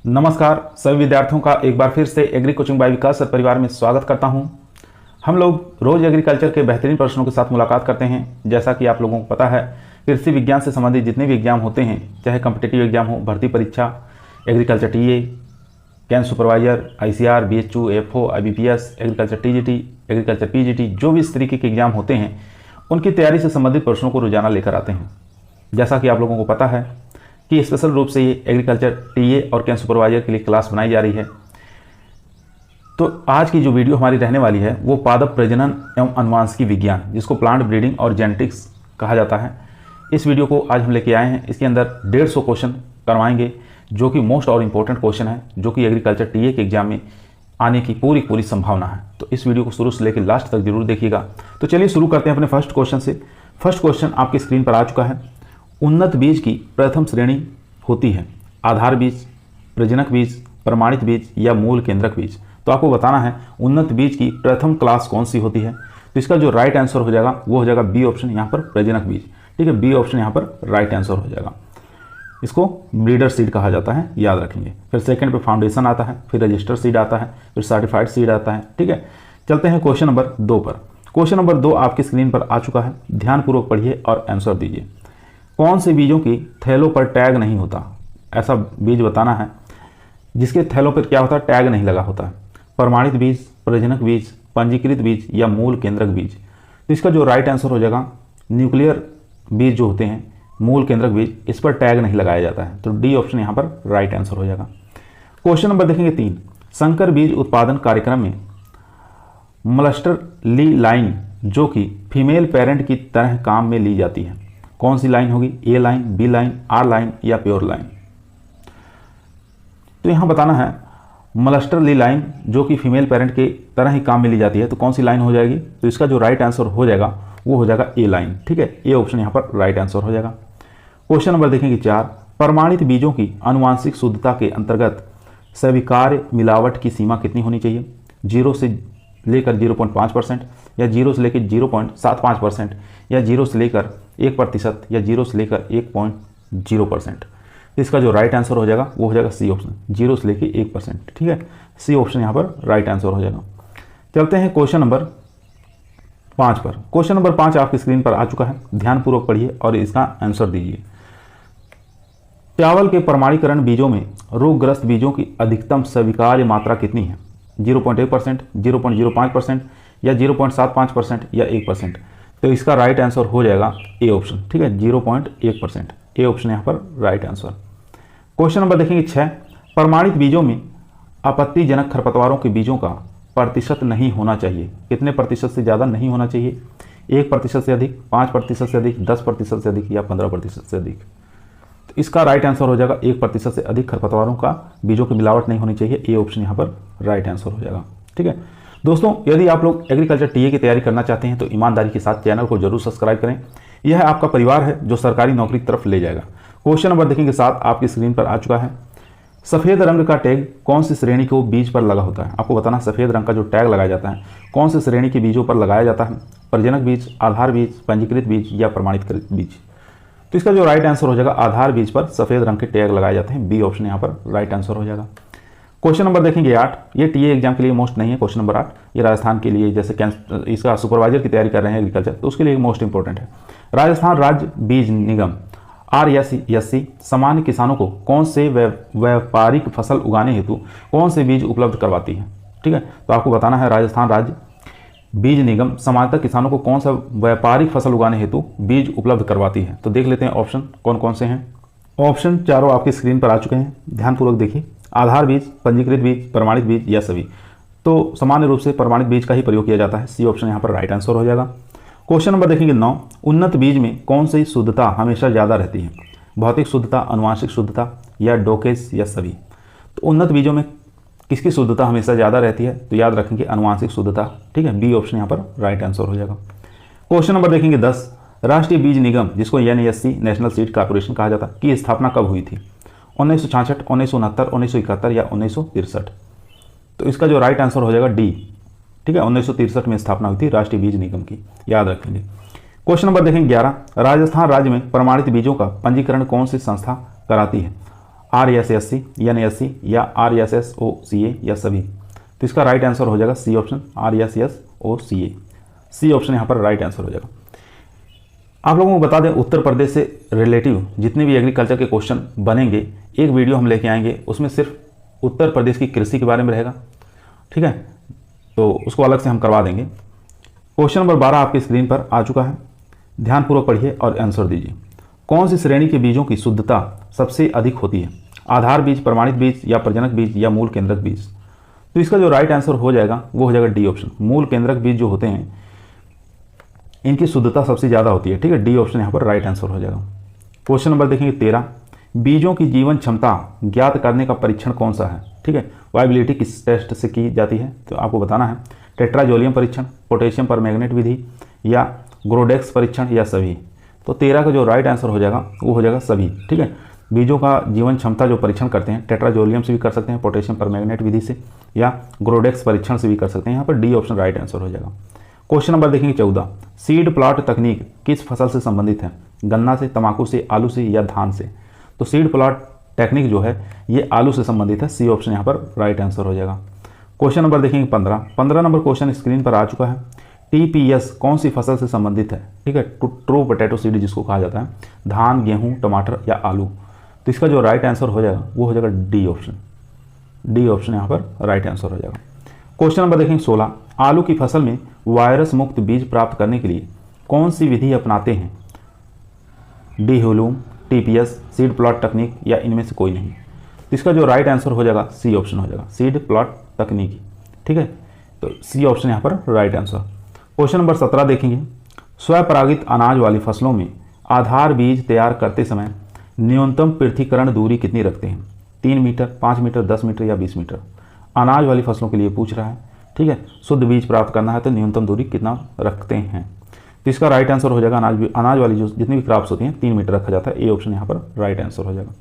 नमस्कार सभी विद्यार्थियों का एक बार फिर से एग्री कोचिंग बाय विकास सर परिवार में स्वागत करता हूं। हम लोग रोज एग्रीकल्चर के बेहतरीन प्रश्नों के साथ मुलाकात करते हैं। जैसा कि आप लोगों को पता है, कृषि विज्ञान से संबंधित जितने भी एग्जाम होते हैं, चाहे कॉम्पिटिटिव एग्जाम हो, भर्ती परीक्षा, agriculture TA, camp supervisor, ICR, BHU, FO, IBPS, agriculture TGT, agriculture PGT, जो भी इस तरीके के एग्जाम होते हैं उनकी तैयारी से संबंधित प्रश्नों को रोजाना लेकर आते हैं। जैसा कि आप लोगों को पता है कि स्पेशल रूप से ये एग्रीकल्चर टीए और कैंप सुपरवाइजर के लिए क्लास बनाई जा रही है। तो आज की जो वीडियो हमारी रहने वाली है वो पादप प्रजनन एवं अनुवांशिकी विज्ञान, जिसको प्लांट ब्रीडिंग और जेनेटिक्स कहा जाता है, इस वीडियो को आज हम लेके आए हैं। इसके अंदर 150 क्वेश्चन करवाएंगे, जो कि मोस्ट और इम्पोर्टेंट क्वेश्चन है, जो कि एग्रीकल्चर टीए के एग्जाम में आने की पूरी संभावना है। तो इस वीडियो को शुरू से लेकर लास्ट तक जरूर देखिएगा। तो चलिए शुरू करते हैं अपने फर्स्ट क्वेश्चन से। फर्स्ट क्वेश्चन आपकी स्क्रीन पर आ चुका है। उन्नत बीज की प्रथम श्रेणी होती है आधार बीज, प्रजनक बीज, प्रमाणित बीज या मूल केंद्रक बीज। तो आपको बताना है उन्नत बीज की प्रथम क्लास कौन सी होती है। तो इसका जो राइट आंसर हो जाएगा वो हो जाएगा बी ऑप्शन, यहाँ पर प्रजनक बीज। ठीक है, बी ऑप्शन यहाँ पर राइट आंसर हो जाएगा। इसको ब्रीडर सीड कहा जाता है, याद रखेंगे। फिर सेकंड पे फाउंडेशन आता है, फिर रजिस्टर सीड आता है, फिर सर्टिफाइड सीड आता है। ठीक है, चलते हैं क्वेश्चन नंबर 2 पर। क्वेश्चन नंबर 2 आपकी स्क्रीन पर आ चुका है, ध्यानपूर्वक पढ़िए और आंसर दीजिए। कौन से बीजों की थैलों पर टैग नहीं होता? ऐसा बीज बताना है जिसके थैलों पर क्या होता है, टैग नहीं लगा होता है। प्रमाणित बीज, प्रजनक बीज, पंजीकृत बीज या मूल केंद्रक बीज। तो इसका जो राइट आंसर हो जाएगा न्यूक्लियर बीज जो होते हैं, मूल केंद्रक बीज, इस पर टैग नहीं लगाया जाता है। तो डी ऑप्शन यहाँ पर राइट आंसर हो जाएगा। क्वेश्चन नंबर देखेंगे 3। संकर बीज उत्पादन कार्यक्रम में मलस्टर ली लाइन जो कि फीमेल पेरेंट की तरह काम में ली जाती है, कौन सी लाइन होगी? A line, B line, R line या प्योर लाइन? तो यहां बताना है मलस्टर ली लाइन जो कि फीमेल पेरेंट के तरह ही काम में ली जाती है, तो कौन सी लाइन हो जाएगी? तो इसका जो राइट आंसर हो जाएगा वो हो जाएगा ए लाइन। ठीक है, ए ऑप्शन यहां पर राइट आंसर हो जाएगा। क्वेश्चन नंबर देखेंगे 4। प्रमाणित बीजों की आनुवांशिक शुद्धता के अंतर्गत स्वीकार्य मिलावट की सीमा कितनी होनी चाहिए? 0 से लेकर 0.5% या 0 से लेकर 0.75% या 0 से लेकर 1% या 0 से लेकर 1.0%। इसका जो राइट आंसर हो जाएगा वो हो जाएगा सी ऑप्शन, 0 से लेकर 1%। ठीक है, सी ऑप्शन यहाँ पर राइट आंसर हो जाएगा। चलते हैं क्वेश्चन नंबर 5 पर। क्वेश्चन नंबर 5 आपकी स्क्रीन पर आ चुका है, ध्यानपूर्वक पढ़िए और इसका आंसर दीजिए। चावल के प्रमाणीकरण बीजों में रोगग्रस्त बीजों की अधिकतम स्वीकार्य मात्रा कितनी है? 0.1%, 0.05% या 0.75% या 1%। तो इसका राइट आंसर हो जाएगा ए ऑप्शन। ठीक है, 0.1%, ए ऑप्शन यहाँ पर राइट आंसर। क्वेश्चन नंबर देखेंगे 6। प्रमाणित बीजों में आपत्तिजनक खरपतवारों के बीजों का प्रतिशत नहीं होना चाहिए, कितने प्रतिशत से ज़्यादा नहीं होना चाहिए? 1% से अधिक, 5% से अधिक, 10% से अधिक या 15% से अधिक? तो इसका राइट आंसर हो जाएगा 1% से अधिक खरपतवारों का बीजों की मिलावट नहीं होनी चाहिए, ए ऑप्शन यहाँ पर राइट आंसर हो जाएगा। ठीक है दोस्तों, यदि आप लोग एग्रीकल्चर टीए की तैयारी करना चाहते हैं तो ईमानदारी के साथ चैनल को जरूर सब्सक्राइब करें। यह आपका परिवार है जो सरकारी नौकरी की तरफ ले जाएगा। क्वेश्चन नंबर देखेंगे 7 आपकी स्क्रीन पर आ चुका है। सफ़ेद रंग का टैग कौन सी श्रेणी को बीज पर लगा होता है? आपको बताना सफ़ेद रंग का जो टैग लगाया जाता है कौन सी श्रेणी के बीजों पर लगाया जाता है? प्रजनक बीज, आधार बीज, पंजीकृत बीज या प्रमाणित बीज? तो इसका जो राइट आंसर हो जाएगा आधार बीज पर सफ़ेद रंग के टैग लगाए जाते हैं, बी ऑप्शन यहाँ पर राइट आंसर हो जाएगा। क्वेश्चन नंबर देखेंगे 8। ये टीए एग्जाम के लिए मोस्ट नहीं है। क्वेश्चन नंबर 8 ये राजस्थान के लिए, जैसे इसका सुपरवाइजर की तैयारी कर रहे हैं एग्रीकल्चर, तो उसके लिए मोस्ट इंपॉर्टेंट है। राजस्थान राज्य बीज निगम RSC सामान्य किसानों को कौन से व्यापारिक फसल उगाने हेतु कौन से बीज उपलब्ध करवाती है? ठीक है, तो आपको बताना है राजस्थान राज्य बीज निगम सामान्यतः किसानों को कौन सा व्यापारिक फसल उगाने हेतु बीज उपलब्ध करवाती है। तो देख लेते हैं ऑप्शन कौन कौन से हैं। ऑप्शन चारों आपकी स्क्रीन पर आ चुके हैं, ध्यानपूर्वक देखिए। आधार बीज, पंजीकृत बीज, प्रमाणित बीज या सभी? तो सामान्य रूप से प्रमाणित बीज का ही प्रयोग किया जाता है, सी ऑप्शन यहाँ पर राइट आंसर हो जाएगा। क्वेश्चन नंबर देखेंगे 9। उन्नत बीज में कौन सी शुद्धता हमेशा ज़्यादा रहती है? भौतिक शुद्धता, अनुवांशिक शुद्धता या डोकेज या सभी? तो उन्नत बीजों में किसकी शुद्धता हमेशा ज़्यादा रहती है? तो याद रखेंगे अनुवांशिक शुद्धता। ठीक है, बी ऑप्शन यहाँ पर राइट आंसर हो जाएगा। क्वेश्चन नंबर देखेंगे 10। राष्ट्रीय बीज निगम, जिसको NASC नेशनल सीड कॉर्पोरेशन कहा जाता है, की स्थापना कब हुई थी? 1966, 1969, 1971 या 1963? तो इसका जो राइट आंसर हो जाएगा डी। ठीक है, 1963 में स्थापना हुई थी राष्ट्रीय बीज निगम की, याद रखेंगे। क्वेश्चन नंबर देखेंगे 11। राजस्थान राज्य में प्रमाणित बीजों का पंजीकरण कौन सी संस्था कराती है? RSSC NSC या RSSOCA या सभी। तो इसका राइट आंसर हो जाएगा C option, RSSOCA। C option यहाँ पर राइट आंसर हो जाएगा। आप लोगों को बता दें, उत्तर प्रदेश से रिलेटिव जितने भी एग्रीकल्चर के क्वेश्चन बनेंगे, एक वीडियो हम लेके आएंगे, उसमें सिर्फ उत्तर प्रदेश की कृषि के बारे में रहेगा, ठीक है, तो उसको अलग से हम करवा देंगे। क्वेश्चन नंबर 12 आपकी स्क्रीन पर आ चुका है, ध्यानपूर्वक पढ़िए और आंसर दीजिए। कौन सी श्रेणी के बीजों की शुद्धता सबसे अधिक होती है? आधार बीज, प्रमाणित बीज या प्रजनक बीज या मूल केंद्रक बीज? तो इसका जो राइट आंसर हो जाएगा वो हो जाएगा डी ऑप्शन, मूल केंद्रक बीज जो होते हैं इनकी शुद्धता सबसे ज़्यादा होती है, ठीक है, डी ऑप्शन यहाँ पर राइट आंसर हो जाएगा। क्वेश्चन नंबर देखेंगे 13, बीजों की जीवन क्षमता ज्ञात करने का परीक्षण कौन सा है? ठीक है, वायबिलिटी किस टेस्ट से की जाती है? तो आपको बताना है, टेट्राजोलियम परीक्षण, पोटेशियम परमैंगनेट विधि या ग्रोडेक्स परीक्षण या सभी। तो 13 का जो राइट आंसर हो जाएगा वो हो जाएगा सभी, ठीक है। बीजों का जीवन क्षमता जो परीक्षण करते हैं, टेट्राजोलियम से भी कर सकते हैं, पोटेशियम परमैंगनेट विधि से या ग्रोडेक्स परीक्षण से भी कर सकते हैं। यहाँ पर डी ऑप्शन राइट आंसर हो जाएगा। क्वेश्चन नंबर देखेंगे 14, सीड प्लॉट तकनीक किस फसल से संबंधित है? गन्ना से, तंबाकू से, आलू से या धान से? तो सीड प्लॉट टेक्निक जो है ये आलू से संबंधित है, सी ऑप्शन यहाँ पर राइट आंसर हो जाएगा। क्वेश्चन नंबर देखेंगे 15 नंबर क्वेश्चन स्क्रीन पर आ चुका है। TPS कौन सी फसल से संबंधित है? ठीक है, ट्रू पोटैटो सीड जिसको कहा जाता है, धान, गेहूं, टमाटर या आलू? तो इसका जो राइट आंसर हो जाएगा वो हो जाएगा डी ऑप्शन, डी ऑप्शन यहाँ पर राइट आंसर हो जाएगा। क्वेश्चन नंबर देखेंगे 16, आलू की फसल में वायरस मुक्त बीज प्राप्त करने के लिए कौन सी विधि अपनाते हैं? डी हुलूम, TPS, सीड प्लॉट तकनीक या इनमें से कोई नहीं? तो इसका जो राइट आंसर हो जाएगा सी ऑप्शन हो जाएगा, सीड प्लॉट तकनीक, ठीक है, तो सी ऑप्शन यहाँ पर राइट आंसर। क्वेश्चन नंबर 17 देखेंगे, स्वपरागित अनाज वाली फसलों में आधार बीज तैयार करते समय न्यूनतम पृथक्करण दूरी कितनी रखते हैं? 3 मीटर, 5 मीटर, 10 मीटर या 20 मीटर? अनाज वाली फसलों के लिए पूछ रहा है, ठीक है, शुद्ध बीज प्राप्त करना है तो न्यूनतम दूरी कितना रखते हैं? तो इसका राइट आंसर हो जाएगा, अनाज वाली जो जितनी भी क्रॉप्स होती हैं 3 मीटर रखा जाता है, ए ऑप्शन यहाँ पर राइट आंसर हो जाएगा।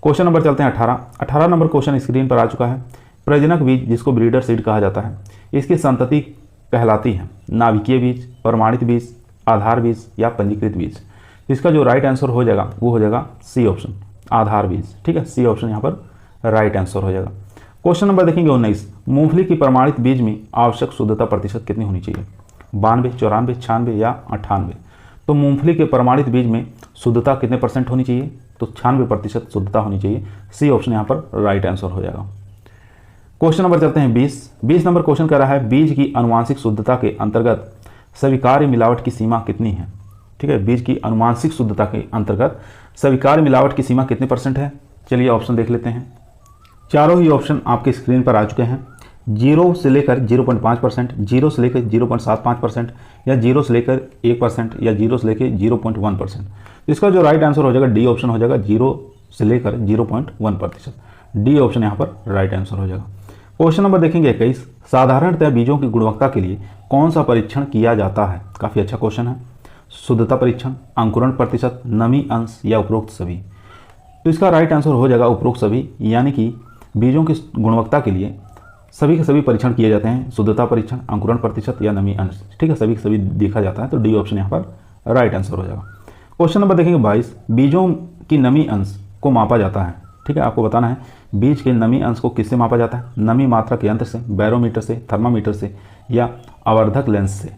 क्वेश्चन नंबर चलते हैं 18 नंबर क्वेश्चन स्क्रीन पर आ चुका है। प्रजनक बीज जिसको ब्रीडर सीड कहा जाता है, इसकी संतति कहलाती है नाभिकीय बीज, प्रमाणित बीज, आधार बीज या पंजीकृत बीज? तो इसका जो राइट आंसर हो जाएगा वो हो जाएगा सी ऑप्शन, आधार बीज, ठीक है, सी ऑप्शन यहाँ पर राइट आंसर हो जाएगा। क्वेश्चन नंबर देखेंगे 19, मूंगफली की प्रमाणित बीज में आवश्यक शुद्धता प्रतिशत कितनी होनी चाहिए? 92, 94, 96 या 98? तो मूंगफली के प्रमाणित बीज में शुद्धता कितने % होनी चाहिए? तो 96% शुद्धता होनी चाहिए, सी ऑप्शन यहाँ पर राइट आंसर हो जाएगा। क्वेश्चन नंबर चलते हैं 20 नंबर क्वेश्चन कर रहा है, बीज की अनुवांशिक शुद्धता के अंतर्गत स्वीकार्य मिलावट की सीमा कितनी है? ठीक है, बीज की अनुवांशिक शुद्धता के अंतर्गत स्वीकार्य मिलावट की सीमा कितने % है? चलिए ऑप्शन देख लेते हैं। चारों ही ऑप्शन आपके स्क्रीन पर आ चुके हैं, 0 से लेकर 0.5%, 0 से लेकर 0.75% या 0 से लेकर 1% या 0 से लेकर 0.1%। इसका जो राइट आंसर हो जाएगा डी ऑप्शन हो जाएगा, 0 से लेकर 0.1%, डी ऑप्शन यहाँ पर राइट आंसर हो जाएगा। क्वेश्चन नंबर देखेंगे 21, साधारणतः बीजों की गुणवत्ता के लिए कौन सा परीक्षण किया जाता है? काफ़ी अच्छा क्वेश्चन है। शुद्धता परीक्षण, अंकुरण प्रतिशत, नमी अंश या उपरोक्त सभी? तो इसका राइट आंसर हो जाएगा उपरोक्त सभी, यानी कि बीजों की गुणवत्ता के लिए सभी के सभी परीक्षण किए जाते हैं, शुद्धता परीक्षण, अंकुरण प्रतिशत या नमी अंश, ठीक है, सभी के सभी देखा जाता है, तो डी ऑप्शन यहाँ पर राइट आंसर हो जाएगा। क्वेश्चन नंबर देखेंगे 22, बीजों की नमी अंश को मापा जाता है, ठीक है, आपको बताना है बीज के नमी अंश को किससे मापा जाता है? नमी मात्रक यंत्र से, बैरोमीटर से, थर्मामीटर से या आवर्धक लेंस से?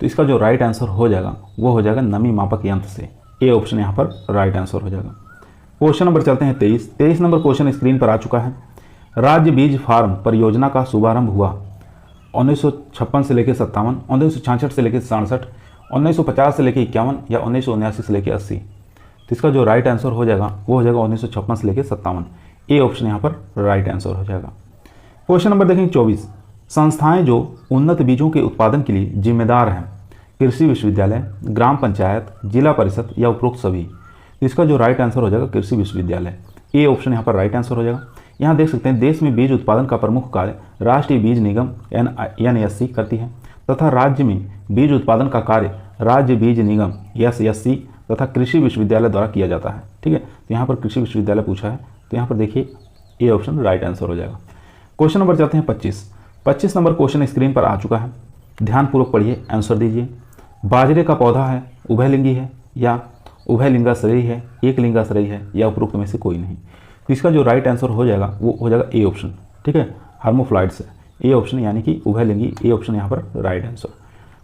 तो इसका जो राइट आंसर हो जाएगा वो हो जाएगा नमी मापक यंत्र से, ए ऑप्शन यहाँ पर राइट आंसर हो जाएगा। क्वेश्चन नंबर चलते हैं 23 नंबर क्वेश्चन स्क्रीन पर आ चुका है। राज्य बीज फार्म परियोजना का शुभारंभ हुआ 1956 से लेकर 57, 1966 से लेकर 67, 1950 से लेकर 51 या 1979 से लेकर 80? तो इसका जो राइट आंसर हो जाएगा वो हो जाएगा 1956 से लेकर 57, ए ऑप्शन यहाँ पर राइट आंसर हो जाएगा। क्वेश्चन नंबर देखेंगे 24, संस्थाएं जो उन्नत बीजों के उत्पादन के लिए जिम्मेदार हैं, कृषि विश्वविद्यालय, ग्राम पंचायत, जिला परिषद या उपरोक्त सभी? इसका जो राइट आंसर हो जाएगा कृषि विश्वविद्यालय, ए ऑप्शन यहाँ पर राइट आंसर हो जाएगा। यहाँ देख सकते हैं देश में बीज उत्पादन का प्रमुख कार्य राष्ट्रीय बीज निगम NSC करती है तथा राज्य में बीज उत्पादन का कार्य राज्य बीज निगम SSC तथा कृषि विश्वविद्यालय द्वारा किया जाता है, ठीक है। तो यहाँ पर कृषि विश्वविद्यालय पूछा है, तो यहाँ पर देखिए ए ऑप्शन राइट आंसर हो जाएगा। क्वेश्चन नंबर चलते हैं 25 नंबर क्वेश्चन स्क्रीन पर आ चुका है, ध्यानपूर्वक पढ़िए, आंसर दीजिए। बाजरे का पौधा है, उभयलिंगी है या उभयलिंगाश्रयी है, एक लिंगाश्रयी है या उपरोक्त में से कोई नहीं? तो इसका जो राइट आंसर हो जाएगा वो हो जाएगा ए ऑप्शन, ठीक है, हर्मोफ्लाइड्स है, ए ऑप्शन यानी कि उभयलिंगी, ए ऑप्शन यहाँ पर राइट आंसर।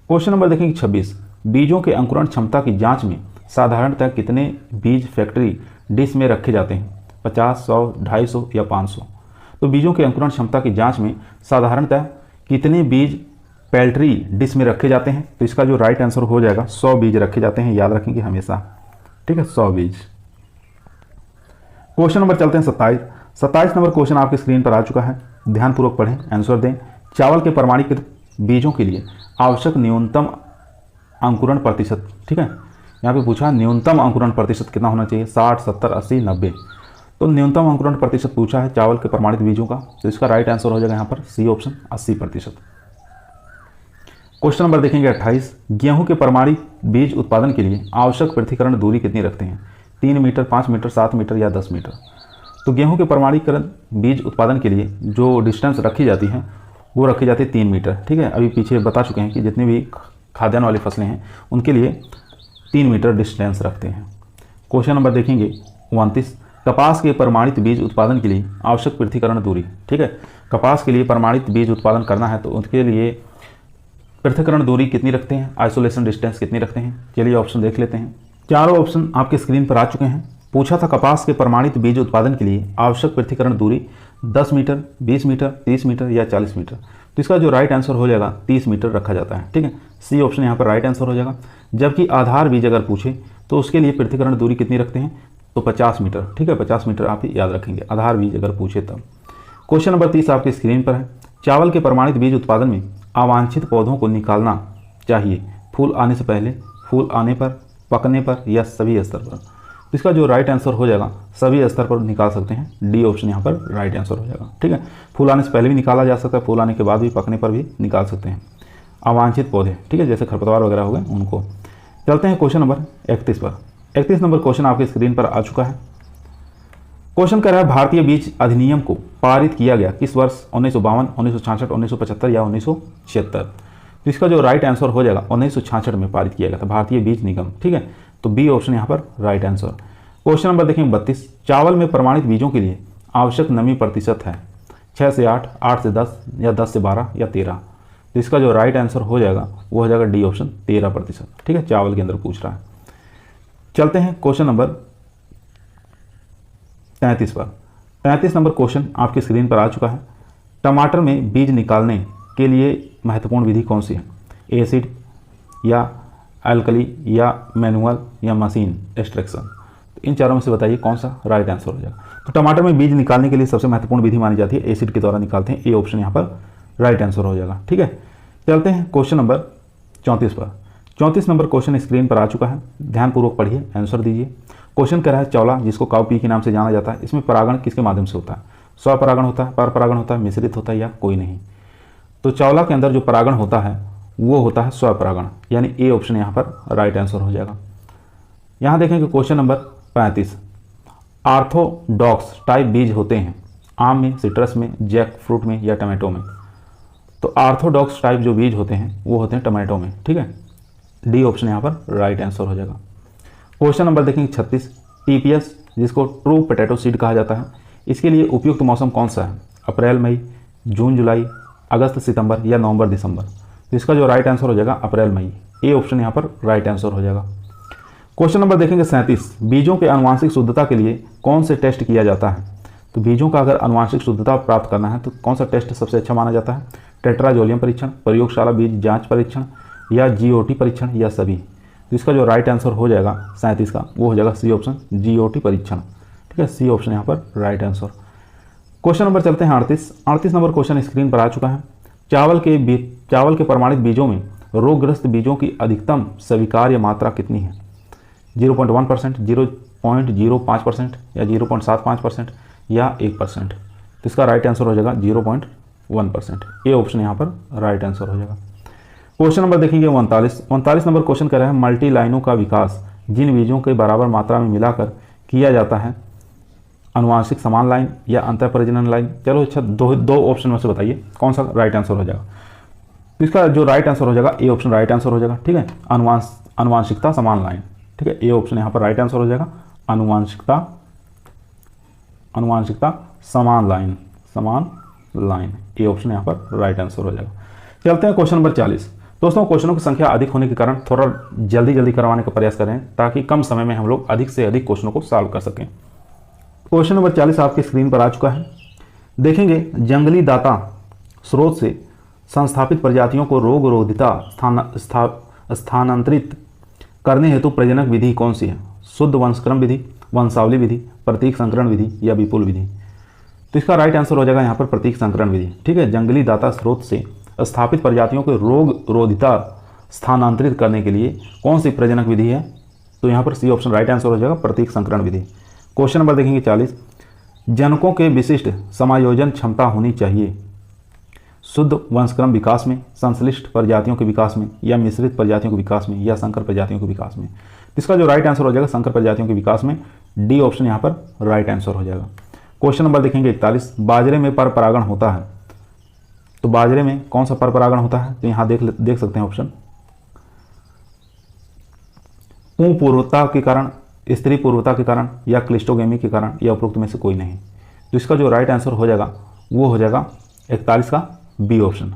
क्वेश्चन नंबर देखेंगे 26, बीजों के अंकुरण क्षमता की जांच में साधारणतः कितने बीज फैक्ट्री डिश में रखे जाते हैं, 50, 100, 250 या 500। तो बीजों के अंकुरण क्षमता की जांच में साधारणतः कितने बीज पेल्ट्री डिश में रखे जाते हैं, तो इसका जो राइट आंसर हो जाएगा 100 बीज रखे जाते हैं, याद रखेंगे हमेशा, ठीक है, 100 बीज। क्वेश्चन नंबर चलते हैं 27 नंबर क्वेश्चन आपके स्क्रीन पर आ चुका है, ध्यानपूर्वक पढ़ें, आंसर दें। चावल के प्रमाणीकृत बीजों के लिए आवश्यक न्यूनतम अंकुरण प्रतिशत, ठीक है, यहाँ पे पूछा न्यूनतम अंकुरण प्रतिशत कितना होना चाहिए, 60, 70, 80, 90। तो न्यूनतम अंकुरण प्रतिशत पूछा है चावल के प्रमाणित बीजों का, तो इसका राइट आंसर हो जाएगा यहाँ पर सी ऑप्शन 80%। क्वेश्चन नंबर देखेंगे 28, गेहूं के प्रमाणित बीज उत्पादन के लिए आवश्यक पृथक्करण दूरी कितनी रखते हैं, 3 मीटर, 5 मीटर, 7 मीटर या 10 मीटर। तो गेहूं के प्रमाणीकरण बीज उत्पादन के लिए जो डिस्टेंस रखी जाती है वो रखी जाती है 3 मीटर, ठीक है। अभी पीछे बता चुके हैं कि जितनी भी खाद्यान्न वाली फसलें हैं उनके लिए 3 मीटर डिस्टेंस रखते हैं। क्वेश्चन नंबर देखेंगे 29, कपास के प्रमाणित बीज उत्पादन के लिए आवश्यक पृथक्करण दूरी, ठीक है, कपास के लिए प्रमाणित बीज उत्पादन करना है तो उसके लिए पृथक्करण दूरी कितनी रखते हैं, आइसोलेशन डिस्टेंस कितनी रखते हैं। चलिए ऑप्शन देख लेते हैं, चारों ऑप्शन आपके स्क्रीन पर आ चुके हैं। पूछा था कपास के प्रमाणित बीज उत्पादन के लिए आवश्यक पृथक्करण दूरी 10 मीटर, 20 मीटर, 30 मीटर या 40 मीटर। तो इसका जो राइट आंसर हो जाएगा 30 मीटर रखा जाता है, ठीक है, सी ऑप्शन यहाँ पर राइट आंसर हो जाएगा। जबकि आधार बीज अगर पूछे तो उसके लिए पृथक्करण दूरी कितनी रखते हैं, तो 50 मीटर, ठीक है, 50 मीटर आप याद रखेंगे, आधार बीज अगर पूछे तब। क्वेश्चन नंबर 30 आपकी स्क्रीन पर है, चावल के प्रमाणित बीज उत्पादन में अवांछित पौधों को निकालना चाहिए फूल आने से पहले, फूल आने पर, पकने पर या सभी स्तर पर। तो इसका जो राइट आंसर हो जाएगा सभी स्तर पर निकाल सकते हैं, डी ऑप्शन यहाँ पर राइट आंसर हो जाएगा, ठीक है। फूल आने से पहले भी निकाला जा सकता है, फूल आने के बाद भी, पकने पर भी निकाल सकते हैं अवांछित पौधे, ठीक है, जैसे खरपतवार वगैरह हो गए उनको। चलते हैं क्वेश्चन नंबर 31 पर। 31 नंबर क्वेश्चन आपके स्क्रीन पर आ चुका है। क्वेश्चन कह रहा है भारतीय बीज अधिनियम को पारित किया गया किस वर्ष, 1952, 1966, 1975 या 1976। तो इसका जो राइट आंसर हो जाएगा 1966 में पारित किया गया था भारतीय बीज निगम, ठीक है, तो बी ऑप्शन यहाँ पर राइट आंसर। क्वेश्चन नंबर देखेंगे 32, चावल में प्रमाणित बीजों के लिए आवश्यक नमी प्रतिशत है 6 से 8, 8 से 10 या 10 से 12 या 13। तो इसका जो राइट आंसर हो जाएगा वो हो जाएगा डी ऑप्शन 13%, ठीक है, चावल के अंदर पूछ रहा है। चलते हैं क्वेश्चन नंबर 33 पर। 33 नंबर क्वेश्चन आपकी स्क्रीन पर आ चुका है, टमाटर में बीज निकालने के लिए महत्वपूर्ण विधि कौन सी है, एसिड या एल्कली या मैनुअल या मशीन एक्सट्रैक्शन। तो इन चारों में से बताइए कौन सा राइट आंसर हो जाएगा। तो टमाटर में बीज निकालने के लिए सबसे महत्वपूर्ण विधि मानी जाती है एसिड के द्वारा निकालते हैं, ए ऑप्शन यहाँ पर राइट आंसर हो जाएगा, ठीक है। चलते हैं क्वेश्चन नंबर 34 पर। 34 नंबर क्वेश्चन स्क्रीन पर आ चुका है, ध्यानपूर्वक पढ़िए, आंसर दीजिए। क्वेश्चन कह रहा है चौला जिसको काउपी के नाम से जाना जाता है, इसमें परागण किसके माध्यम से होता है, स्वपरागण होता है, पर परागण होता है, मिश्रित होता है या कोई नहीं। तो चौला के अंदर जो परागण होता है वो होता है स्वपरागण, यानी ए ऑप्शन यहाँ पर राइट आंसर हो जाएगा। यहाँ देखेंगे क्वेश्चन नंबर 35, ऑर्थोडॉक्स टाइप बीज होते हैं आम में, सिट्रस में, जैक फ्रूट में या टमाटो में। तो ऑर्थोडॉक्स टाइप जो बीज होते हैं वो होते हैं टमाटो में, ठीक है, डी ऑप्शन यहाँ पर राइट आंसर हो जाएगा। क्वेश्चन नंबर देखेंगे 36, टीपीएस जिसको ट्रू पोटैटो सीड कहा जाता है, इसके लिए उपयुक्त मौसम कौन सा है, अप्रैल मई, जून जुलाई, अगस्त सितंबर या नवंबर दिसंबर। तो इसका जो राइट आंसर हो जाएगा अप्रैल मई, ए ऑप्शन यहाँ पर राइट आंसर हो जाएगा। क्वेश्चन नंबर देखेंगे 37, बीजों के आनुवांशिक शुद्धता के लिए कौन से टेस्ट किया जाता है। तो बीजों का अगर आनुवांशिक शुद्धता प्राप्त करना है तो कौन सा टेस्ट सबसे अच्छा माना जाता है, टेट्राजोलियम परीक्षण, प्रयोगशाला बीज जांच परीक्षण या जीओटी परीक्षण या सभी। तो इसका जो राइट आंसर हो जाएगा 37 का वो हो जाएगा सी ऑप्शन जीओटी परीक्षण, ठीक है, सी ऑप्शन यहाँ पर राइट आंसर। क्वेश्चन नंबर चलते हैं 38 नंबर क्वेश्चन स्क्रीन पर आ चुका है, चावल के प्रमाणित बीजों में रोगग्रस्त बीजों की अधिकतम स्वीकार्य मात्रा कितनी है, 0.1%, 0.05% या 0.75% या 1%। तो इसका राइट आंसर हो जाएगा 0.1%, ए ऑप्शन यहाँ पर राइट आंसर हो जाएगा। क्वेश्चन नंबर देखेंगे 39 नंबर क्वेश्चन कर रहा है, मल्टी लाइनों का विकास जिन बीजों के बराबर मात्रा में मिलाकर किया जाता है, अनुवांशिक समान लाइन या अंतर प्रजनन लाइन। चलो अच्छा, दो ऑप्शन में से बताइए कौन सा राइट आंसर हो जाएगा। तो इसका जो राइट आंसर हो जाएगा ए ऑप्शन राइट आंसर हो जाएगा, ठीक है, अनुवांशिकता समान लाइन, ठीक है, ए ऑप्शन यहाँ पर राइट आंसर हो जाएगा, अनुवांशिकता अनुवांशिकता समान लाइन, ये ऑप्शन यहाँ पर राइट आंसर हो जाएगा। चलते हैं क्वेश्चन नंबर 40। दोस्तों क्वेश्चनों की संख्या अधिक होने के कारण थोड़ा जल्दी करवाने का प्रयास करें ताकि कम समय में हम लोग अधिक से अधिक क्वेश्चनों को सॉल्व कर सकें। क्वेश्चन नंबर 40 आपकी स्क्रीन पर आ चुका है। देखेंगे, जंगली दाता स्रोत से संस्थापित प्रजातियों को रोग रोधिता स्थानांतरित करने हेतु प्रजनक विधि कौन सी है? शुद्ध वंशक्रम विधि, वंशावली विधि, प्रतीक संकरण विधि या विपुल विधि? तो इसका राइट आंसर हो जाएगा यहाँ पर प्रतीक संकरण विधि। ठीक है, जंगली दाता स्रोत से स्थापित प्रजातियों को रोग रोधिता स्थानांतरित करने के लिए कौन सी प्रजनक विधि है? तो यहाँ पर सी ऑप्शन राइट आंसर हो जाएगा प्रतीक संकरण विधि। क्वेश्चन नंबर देखेंगे 40। जनकों के विशिष्ट समायोजन क्षमता होनी चाहिए शुद्ध वंशक्रम विकास में, संश्लिष्ट प्रजातियों के विकास में या मिश्रित प्रजातियों के विकास में या संकर प्रजातियों के विकास में? इसका जो राइट आंसर हो जाएगा संकर प्रजातियों के विकास में, डी ऑप्शन यहाँ पर राइट आंसर हो जाएगा। क्वेश्चन नंबर देखेंगे 41। बाजरे में पर परागण होता है, तो बाजरे में कौन सा पर परागण होता है? तो यहाँ देख सकते हैं ऑप्शन, पूर्वता के कारण, स्त्री पूर्वता के कारण या क्लिस्टोगेमी के कारण या उपरोक्त में से कोई नहीं। तो इसका जो राइट आंसर हो जाएगा वो हो जाएगा 41 का बी ऑप्शन,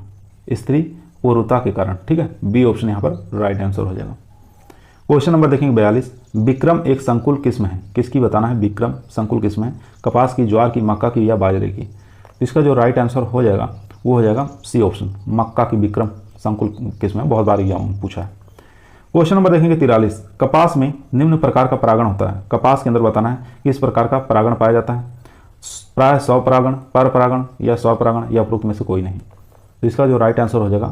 स्त्री पूर्वता के कारण। ठीक है, बी ऑप्शन यहाँ पर राइट आंसर हो जाएगा। क्वेश्चन नंबर देखेंगे 42। विक्रम एक संकुल किस्म है, किसकी बताना है? विक्रम संकुल किस्म है, कपास की, ज्वार की, मक्का की या बाजरे की? तो इसका जो राइट आंसर हो जाएगा वो हो जाएगा सी ऑप्शन, मक्का की विक्रम संकुल किस्म है। बहुत बार एग्जाम पूछा है। क्वेश्चन नंबर देखेंगे 43। कपास में निम्न प्रकार का परागण होता है, कपास के अंदर बताना है किस प्रकार का परागण पाया जाता है? प्राय स्वपरागण, पर परागण या स्वपरागण या उपरोक्त में से कोई नहीं? तो इसका जो राइट आंसर हो जाएगा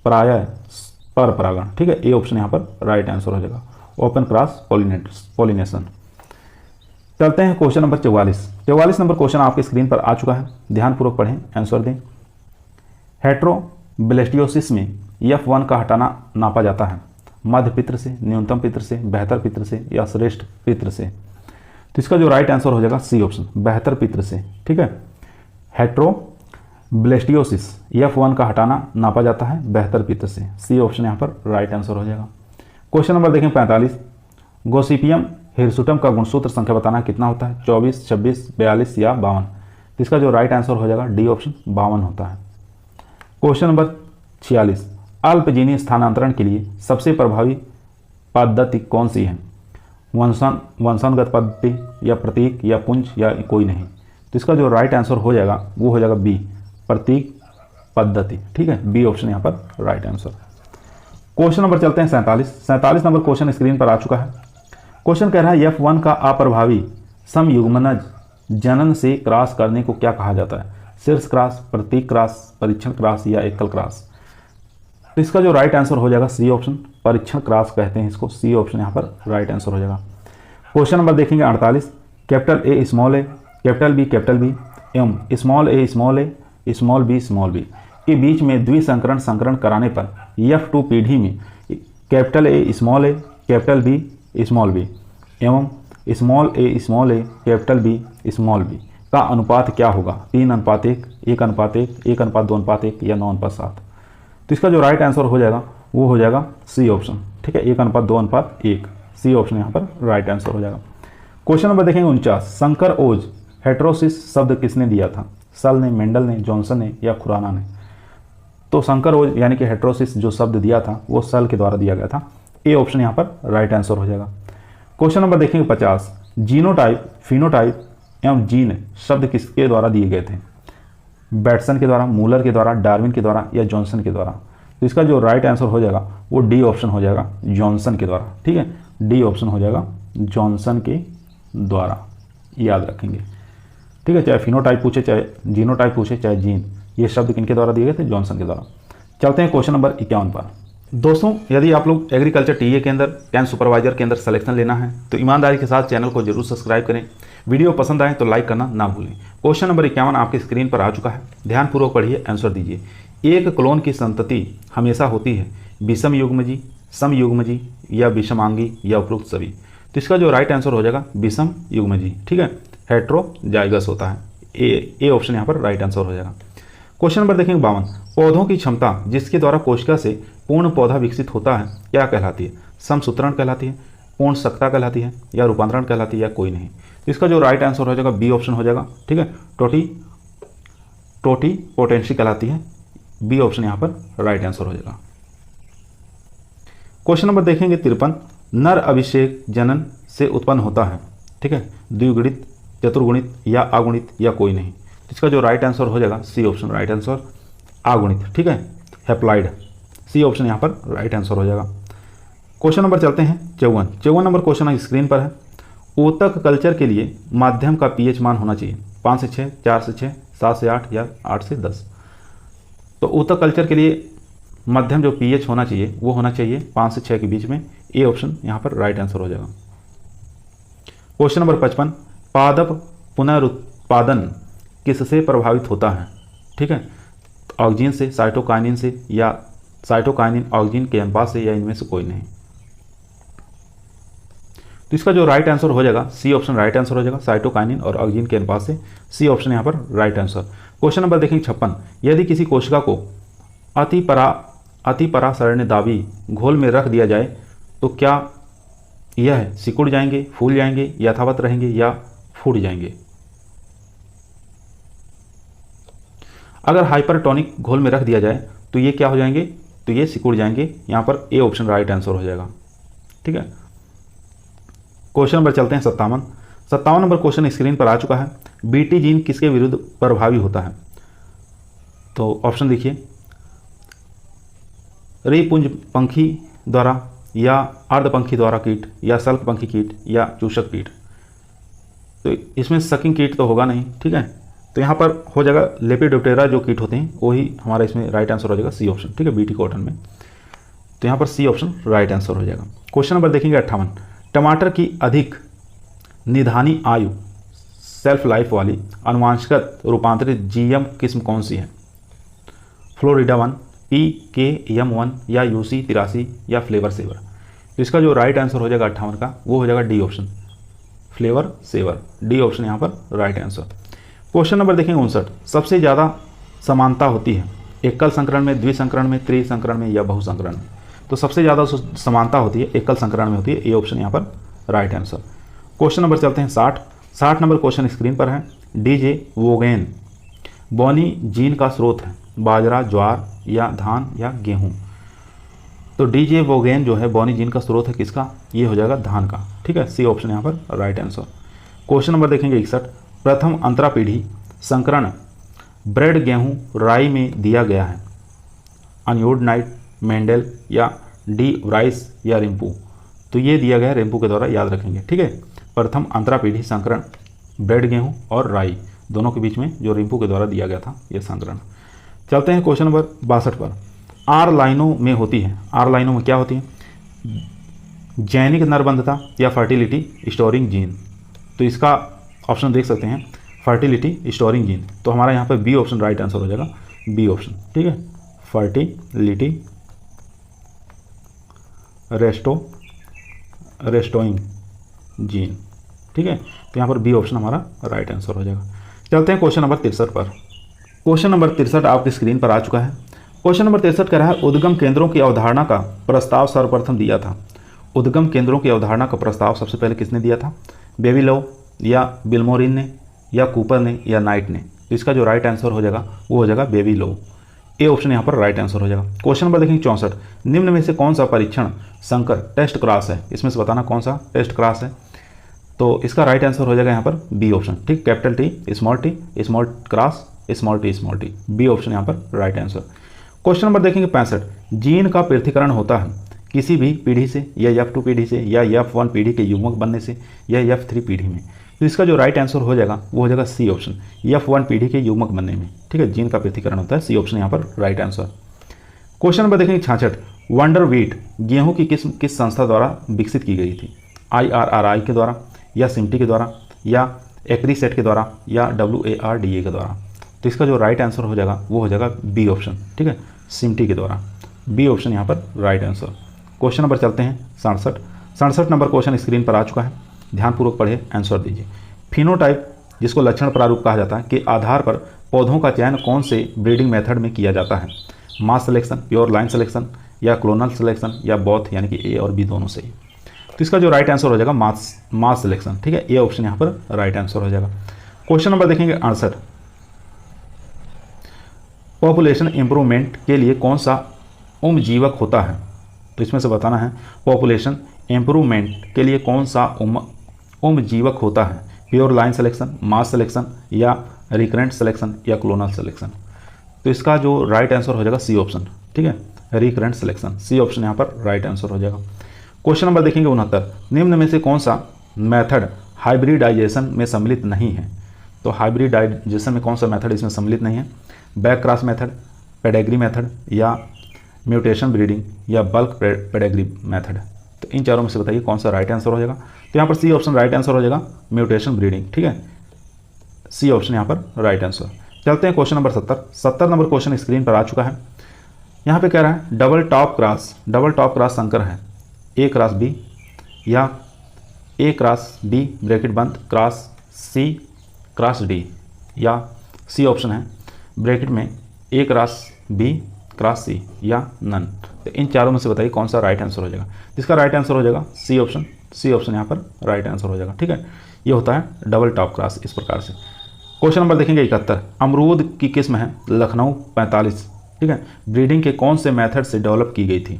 प्राय पर परागण। ठीक है, ए ऑप्शन यहाँ पर राइट आंसर हो जाएगा, ओपन क्रॉस पॉलिनेशन। चलते हैं क्वेश्चन नंबर 44। 44 नंबर क्वेश्चन आपके स्क्रीन पर आ चुका है, ध्यानपूर्वक पढ़ें, आंसर दें। हेट्रोब्लेस्टियोसिस में F1 का हटाना नापा जाता है मध्य पित्र से, न्यूनतम पित्र से, बेहतर पित्र से या श्रेष्ठ पित्र से? तो इसका जो राइट आंसर हो जाएगा सी ऑप्शन, बेहतर पित्र से। ठीक है, हेट्रोब्लेस्टियोसिस F1 का हटाना नापा जाता है बेहतर पित्र से, सी ऑप्शन यहाँ पर राइट आंसर हो जाएगा। क्वेश्चन नंबर देखें 45। गोसिपियम हिरसुटम का गुणसूत्र संख्या बताना कितना होता है? 24, 26, 42 या 52? तो इसका जो राइट आंसर हो जाएगा डी ऑप्शन 52 होता है। Question number 46। अल्पजीनी स्थानांतरण के लिए सबसे प्रभावी पद्धति कौन सी है? वंशानुगत पद्धति या प्रतीक या पुंज या कोई नहीं? तो इसका जो राइट आंसर हो जाएगा वो हो जाएगा बी, प्रतीक पद्धति। ठीक है, बी ऑप्शन यहाँ पर राइट आंसर। क्वेश्चन नंबर चलते हैं 47 नंबर क्वेश्चन स्क्रीन पर आ चुका है। क्वेश्चन कह रहा है F1 का अप्रभावी समयुग्मनज जनन से क्रॉस करने को क्या कहा जाता है? शीर्ष क्रॉस, प्रतीक क्रॉस, परीक्षण क्रॉस या एकल क्रॉस? तो इसका जो राइट आंसर हो जाएगा सी ऑप्शन, परीक्षण क्रॉस कहते हैं इसको, सी ऑप्शन यहाँ पर राइट आंसर हो जाएगा। क्वेश्चन नंबर देखेंगे 48। Capital A small A, capital B एवं स्मॉल ए स्मॉल बी के बीच में द्विसंकरण संकरण कराने पर F2 पीढ़ी में capital A capital B small B एवं small A capital B small B का अनुपात क्या होगा? 3:1, 1:1, 1:2:1 या 9:7? तो इसका जो राइट आंसर हो जाएगा वो हो जाएगा सी ऑप्शन। ठीक है, 1:2:1, सी ऑप्शन यहाँ पर राइट आंसर हो जाएगा। क्वेश्चन नंबर देखेंगे 49। संकर ओज हेट्रोसिस शब्द किसने दिया था? सल ने, मेंडल ने, जॉनसन ने या खुराना ने? तो संकर ओज यानी कि हेट्रोसिस जो शब्द दिया था वो सल के द्वारा दिया गया था, ए ऑप्शन यहाँ पर राइट आंसर हो जाएगा। क्वेश्चन नंबर देखेंगे 50। जीनोटाइप, फिनोटाइप एवं जीन शब्द किसके द्वारा दिए गए थे? बैटसन के द्वारा, मूलर के द्वारा, डार्विन के द्वारा या जॉनसन के द्वारा? तो इसका जो राइट आंसर हो जाएगा वो डी ऑप्शन हो जाएगा, जॉनसन के द्वारा। ठीक है, डी ऑप्शन हो जाएगा जॉनसन के द्वारा, याद रखेंगे। ठीक है, चाहे फिनोटाइप पूछे, चाहे जीनोटाइप पूछे, चाहे जीन, ये शब्द किनके द्वारा दिए गए थे? जॉनसन के द्वारा। चलते हैं क्वेश्चन नंबर 51 पर। दोस्तों, यदि आप लोग एग्रीकल्चर टीए के अंदर, कैंप सुपरवाइजर के अंदर सिलेक्शन लेना है तो ईमानदारी के साथ चैनल को जरूर सब्सक्राइब करें। वीडियो पसंद आए तो लाइक करना ना भूलें। क्वेश्चन नंबर 51 आपकी स्क्रीन पर आ चुका है, ध्यानपूर्वक पढ़िए, आंसर दीजिए। एक क्लोन की संतति हमेशा होती है विषम युग्मजी, समयुग्मजी या विषमांगी या उपरोक्त सभी? तो इसका जो राइट आंसर हो जाएगा विषम युग्मजी। ठीक है, हेट्रोजाइगस होता है, ए ऑप्शन यहाँ पर राइट आंसर हो जाएगा। क्वेश्चन नंबर देखेंगे 52। पौधों की क्षमता जिसके द्वारा कोशिका से पूर्ण पौधा विकसित होता है क्या कहलाती है? समसूत्रण कहलाती है, पूर्ण सख्ता कहलाती है या रूपांतरण कहलाती है या कोई नहीं? तो इसका जो राइट आंसर हो जाएगा बी ऑप्शन हो जाएगा। ठीक है, टोटी पोटेंशी कहलाती है, बी ऑप्शन यहाँ पर राइट आंसर हो जाएगा। क्वेश्चन नंबर देखेंगे 53, नर अभिषेक जनन से उत्पन्न होता है। ठीक है, द्विगुणित, चतुर्गुणित या अगुणित या कोई नहीं। तो इसका जो राइट आंसर हो जाएगा सी ऑप्शन राइट आंसर, अगुणित। ठीक है, हैप्लॉइड, सी ऑप्शन यहाँ पर राइट आंसर हो जाएगा। क्वेश्चन नंबर चलते हैं 54 नंबर क्वेश्चन स्क्रीन पर है। ऊतक कल्चर के लिए माध्यम का पीएच मान होना चाहिए 5 से 6, 4 से 6, 7 से 8 या 8 से 10। तो ऊतक कल्चर के लिए मध्यम जो पीएच होना चाहिए वो होना चाहिए 5 से 6 के बीच में, ए ऑप्शन यहाँ पर राइट आंसर हो जाएगा। क्वेश्चन नंबर 55, पादप पुनरुत्पादन किससे प्रभावित होता है? ठीक है, ऑक्सीजन से, साइटोकाइनिन से, या साइटोकाइनिन ऑक्सीजन के अनुपात से, या इनमें से कोई नहीं। तो इसका जो राइट आंसर हो जाएगा सी ऑप्शन राइट आंसर हो जाएगा, साइटोकाइनिन और ऑक्सीजन के अनुपात से, सी ऑप्शन यहाँ पर राइट आंसर। क्वेश्चन नंबर देखेंगे 56, यदि किसी कोशिका को अतिपरासरणदाबी घोल में रख दिया जाए तो क्या यह सिकुड़ जाएंगे, फूल जाएंगे, यथावत रहेंगे या फूट जाएंगे? अगर हाइपरटोनिक घोल में रख दिया जाए तो ये क्या हो जाएंगे? तो ये सिकुड़ जाएंगे। यहाँ पर ए ऑप्शन राइट आंसर हो जाएगा। ठीक है, क्वेश्चन नंबर चलते हैं 57 नंबर क्वेश्चन स्क्रीन पर आ चुका है। बीटी जीन किसके विरुद्ध प्रभावी होता है? तो ऑप्शन देखिए, रिपुंज पंखी द्वारा, या अर्धपंखी द्वारा कीट, या सल्कपंखी कीट, या चूषक कीट। तो इसमें सकिंग कीट तो होगा नहीं। ठीक है, तो यहाँ पर हो जाएगा लेपिडोप्टेरा जो कीट होते हैं वही हमारा इसमें राइट आंसर हो जाएगा, सी ऑप्शन। ठीक है, बीटी कॉटन में, तो यहाँ पर सी ऑप्शन राइट आंसर हो जाएगा। क्वेश्चन नंबर देखेंगे 58, टमाटर की अधिक निधानी आयु सेल्फ लाइफ वाली अनुवांशिक रूपांतरित जीएम किस्म कौन सी है? फ्लोरिडा 1, PKM1, या UC 83, या फ्लेवर सेवर। तो इसका जो राइट आंसर हो जाएगा 58 का वो हो जाएगा D option, Flavr Savr, D option यहाँ पर राइट आंसर। क्वेश्चन नंबर देखेंगे 59, सबसे ज़्यादा समानता होती है एकल संकरण में, द्विसंकरण में, त्रिसंकरण में, या बहुसंकरण में? तो सबसे ज़्यादा समानता होती है एकल संकरण में होती है, ए ऑप्शन यहाँ पर राइट आंसर। क्वेश्चन नंबर चलते हैं 60 नंबर क्वेश्चन स्क्रीन पर है। डीजे वोगेन बोनी जीन का स्रोत है, बाजरा, ज्वार, या धान, या गेहूं? तो डीजे वोगेन जो है बोनी जीन का स्रोत है किसका? ये हो जाएगा धान का। ठीक है, सी ऑप्शन यहाँ पर राइट आंसर। क्वेश्चन नंबर देखेंगे 61, प्रथम अंतरा पीढ़ी संकरण ब्रेड गेहूं राई में दिया गया है, अनयूड नाइट, मेंडल, या डी व्राइस, या रिम्पू? तो ये दिया गया है रिम्पू के द्वारा, याद रखेंगे। ठीक है, प्रथम अंतरा पीढ़ी संकरण ब्रेड गेहूं और राई दोनों के बीच में जो रिम्पू के द्वारा दिया गया था ये संकरण। चलते हैं क्वेश्चन नंबर 62 पर। आर लाइनों में होती है, आर लाइनों में क्या होती है? जैनिक नरबंधता या फर्टिलिटी स्टोरिंग जीन? तो इसका ऑप्शन देख सकते हैं, फर्टिलिटी स्टोरिंग जीन। तो हमारा यहाँ पर बी ऑप्शन राइट आंसर हो जाएगा, बी ऑप्शन। ठीक है, फर्टिलिटी रेस्टोइंग जीन। ठीक है, तो यहाँ पर बी ऑप्शन हमारा राइट आंसर हो जाएगा। चलते हैं क्वेश्चन नंबर 63 पर। क्वेश्चन नंबर 63 आपकी स्क्रीन पर आ चुका है। क्वेश्चन नंबर 63 कह रहा है, उद्गम केंद्रों की अवधारणा का प्रस्ताव सर्वप्रथम दिया था। उद्गम केंद्रों की अवधारणा का प्रस्ताव सबसे पहले किसने दिया था? बेबीलो, या बिल्मोरिन ने, या कूपर ने, या नाइट ने? तो इसका जो राइट आंसर हो जाएगा वो हो जाएगा बेबीलो, ए ऑप्शन यहाँ पर राइट आंसर हो जाएगा। क्वेश्चन नंबर देखेंगे 64, निम्न में से कौन सा परीक्षण संकर टेस्ट क्रॉस है? इसमें से बताना कौन सा टेस्ट क्रॉस है। तो इसका राइट आंसर हो जाएगा यहाँ पर बी ऑप्शन। ठीक, capital T small cross small T, B option यहाँ पर राइट आंसर। क्वेश्चन नंबर देखेंगे 65, जीन का पृथक्करण होता है किसी भी पीढ़ी से, या F2 पीढ़ी से, या F1 पीढ़ी के युग्मक बनने से, या F3 पीढ़ी में? तो इसका जो राइट आंसर हो जाएगा वो हो जाएगा सी ऑप्शन, F1 पीढ़ी के युग्मक बनने में। ठीक है, जीन का पृथक्करण होता है, सी ऑप्शन यहाँ पर राइट आंसर। क्वेश्चन नंबर देखेंगे 66, वंडर व्हीट गेहूं की किस्म किस संस्था द्वारा विकसित की गई थी? IRRI के द्वारा, या सिमटी के द्वारा, या एक्रीसेट के द्वारा, या WARDA के द्वारा? तो इसका जो राइट आंसर हो जाएगा वो हो जाएगा बी ऑप्शन। ठीक है, सिमटी के द्वारा, बी ऑप्शन यहाँ पर राइट आंसर। क्वेश्चन नंबर चलते हैं 67 नंबर क्वेश्चन स्क्रीन पर आ चुका है, ध्यानपूर्वक पढ़िए, आंसर दीजिए। फिनोटाइप जिसको लक्षण प्रारूप कहा जाता है के आधार पर पौधों का चयन कौन से ब्रीडिंग मेथड में किया जाता है? मास सिलेक्शन, प्योर लाइन सिलेक्शन, या क्लोनल सिलेक्शन, या बोथ यानी कि ए और बी दोनों से? तो इसका जो राइट आंसर हो जाएगा मास सिलेक्शन, ठीक है, ये ऑप्शन यहाँ पर राइट आंसर हो जाएगा। क्वेश्चन नंबर देखेंगे 68, पॉपुलेशन इंप्रूवमेंट के लिए कौन सा उम्रजीवक होता है? तो इसमें से बताना है पॉपुलेशन इंप्रूवमेंट के लिए कौन सा उम्रजीवक होता है? प्योर लाइन सिलेक्शन, मास सिलेक्शन या रिकरेंट सिलेक्शन या क्लोनल सिलेक्शन? तो इसका जो राइट आंसर हो जाएगा सी ऑप्शन, ठीक है, रिकरेंट सिलेक्शन, सी ऑप्शन यहाँ पर राइट आंसर हो जाएगा। क्वेश्चन नंबर देखेंगे 69, निम्न में से कौन सा मेथड हाइब्रिडाइजेशन में सम्मिलित नहीं है? तो हाइब्रिडाइजेशन में कौन सा मेथड इसमें सम्मिलित नहीं है? Back cross method, pedigree method या म्यूटेशन ब्रीडिंग या बल्क पेडेग्री मेथड? तो इन चारों में से बताइए कौन सा राइट आंसर हो जाएगा। तो यहाँ पर सी ऑप्शन राइट आंसर हो जाएगा, म्यूटेशन ब्रीडिंग, ठीक है, सी ऑप्शन यहाँ पर राइट आंसर। चलते हैं question number 70 number question screen पर आ चुका है। यहाँ पे कह रहा है डबल टॉप क्रॉस संकर है ए क्रॉस बी या ए क्रॉस बी ब्रैकेट बंद क्रॉस सी क्रॉस डी या सी ऑप्शन है ब्रैकेट में ए क्रॉस बी क्रॉस सी या नन? तो इन चारों में से बताइए कौन सा राइट आंसर हो जाएगा। जिसका राइट आंसर हो जाएगा सी ऑप्शन यहाँ पर राइट आंसर हो जाएगा, ठीक है, ये होता है डबल टॉप क्रॉस इस प्रकार से। क्वेश्चन नंबर देखेंगे 71, अमरूद की किस्म है लखनऊ 45, ठीक है, ब्रीडिंग के कौन से मेथड से डेवलप की गई थी?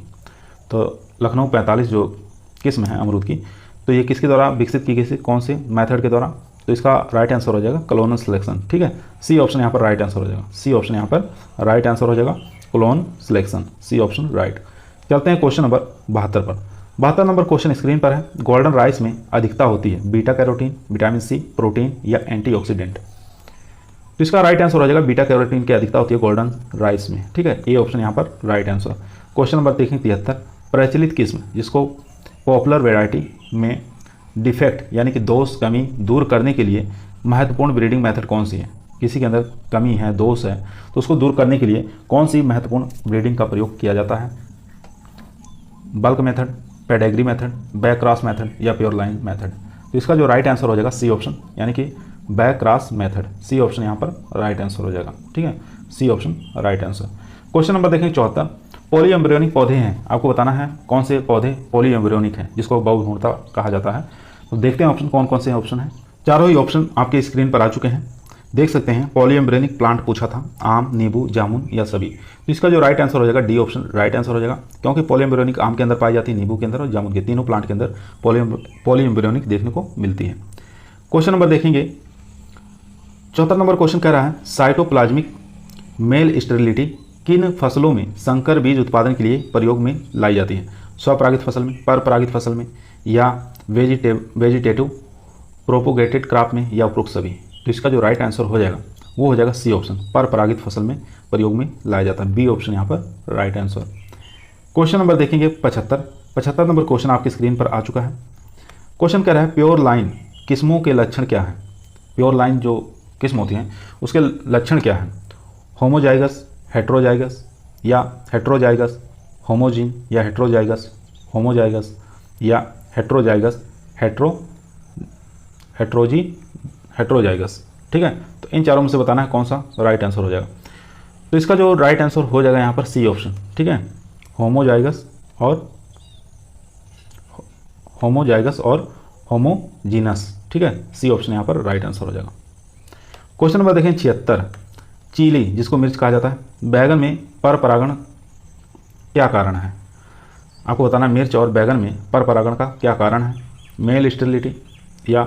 तो लखनऊ 45 जो किस्म है अमरूद की, तो ये किसके द्वारा विकसित की गई थी, कौन से मेथड के द्वारा? तो इसका राइट आंसर हो जाएगा क्लोनल सिलेक्शन, ठीक है, सी ऑप्शन यहाँ पर राइट आंसर हो जाएगा, सी ऑप्शन यहाँ पर राइट आंसर हो जाएगा clone selection, C option right. चलते हैं क्वेश्चन नंबर 72 पर। 72 नंबर क्वेश्चन स्क्रीन पर है, गोल्डन राइस में अधिकता होती है beta carotene, vitamin C, protein या एंटीऑक्सीडेंट? तो इसका राइट आंसर हो जाएगा बीटा कैरोटीन की अधिकता होती है गोल्डन राइस में, ठीक है, ए ऑप्शन यहाँ पर राइट आंसर। क्वेश्चन नंबर देखें 73, प्रचलित किस्म जिसको पॉपुलर वैरायटी में डिफेक्ट यानी कि दोष कमी दूर करने के लिए महत्वपूर्ण ब्रीडिंग मेथड कौन सी है? किसी के अंदर कमी है, दोष है, तो उसको दूर करने के लिए कौन सी महत्वपूर्ण ब्रीडिंग का प्रयोग किया जाता है? Bulk method, pedigree method, back cross method या प्योर लाइन मेथड? तो इसका जो राइट आंसर हो जाएगा सी ऑप्शन यानी कि back cross method, C option यहाँ पर राइट आंसर हो जाएगा, ठीक है, C option right answer. Question number देखेंगे 74, पॉली एम्ब्रियोनिक पौधे हैं, आपको बताना है कौन से पौधे पॉली एम्ब्रियोनिक हैं जिसको बहुभ्रूणता कहा जाता है। तो देखते हैं ऑप्शन कौन कौन से ऑप्शन हैं। चारों ही ऑप्शन आपके स्क्रीन पर आ चुके हैं, देख सकते हैं। पॉली एम्ब्रियोनिक प्लांट पूछा था, आम, नींबू, जामुन या सभी? तो इसका जो राइट आंसर हो जाएगा डी ऑप्शन राइट आंसर हो जाएगा, क्योंकि पॉली एम्ब्रियोनिक आम के अंदर पाई जाती है, नींबू के अंदर और जामुन के, तीनों प्लांट के अंदर पॉली एम्ब्रियोनिक देखने को मिलती है। क्वेश्चन नंबर देखेंगे 74 नंबर क्वेश्चन कह रहा है साइटोप्लाज्मिक मेल स्टेरिलिटी किन फसलों में संकर बीज उत्पादन के लिए प्रयोग में लाई जाती है? स्वपरागित फसल में, परपरागित फसल में या वेजिटेटिव प्रोपोगेटेड क्रॉप में या उपरोक्त सभी? तो इसका जो राइट आंसर हो जाएगा वो हो जाएगा सी ऑप्शन, परपरागित फसल में प्रयोग में लाया जाता है, बी ऑप्शन यहाँ पर राइट आंसर। क्वेश्चन नंबर देखेंगे 75 नंबर क्वेश्चन आपकी स्क्रीन पर आ चुका है। क्वेश्चन कह रहा है प्योर लाइन किस्मों के लक्षण क्या है? प्योर लाइन जो किस्म होती हैं उसके लक्षण क्या है? होमोजाइगस, हेट्रोजाइगस या हेट्रोजाइगस, होमोजीन या हेट्रोजाइगस, होमोजाइगस या हेट्रोजाइगस, हेट्रोजाइगस, ठीक है। तो इन चारों में से बताना है कौन सा राइट आंसर हो जाएगा। तो इसका जो राइट आंसर हो जाएगा यहाँ पर सी ऑप्शन, ठीक है, होमोजाइगस और होमोजीनस, ठीक है, सी ऑप्शन यहाँ पर राइट आंसर हो जाएगा। क्वेश्चन नंबर देखें 76, चीली जिसको मिर्च कहा जाता है, बैगन में पर परागण क्या कारण है? आपको बताना मिर्च और बैगन में पर परागण का क्या कारण है? मेल स्टेरिलिटी या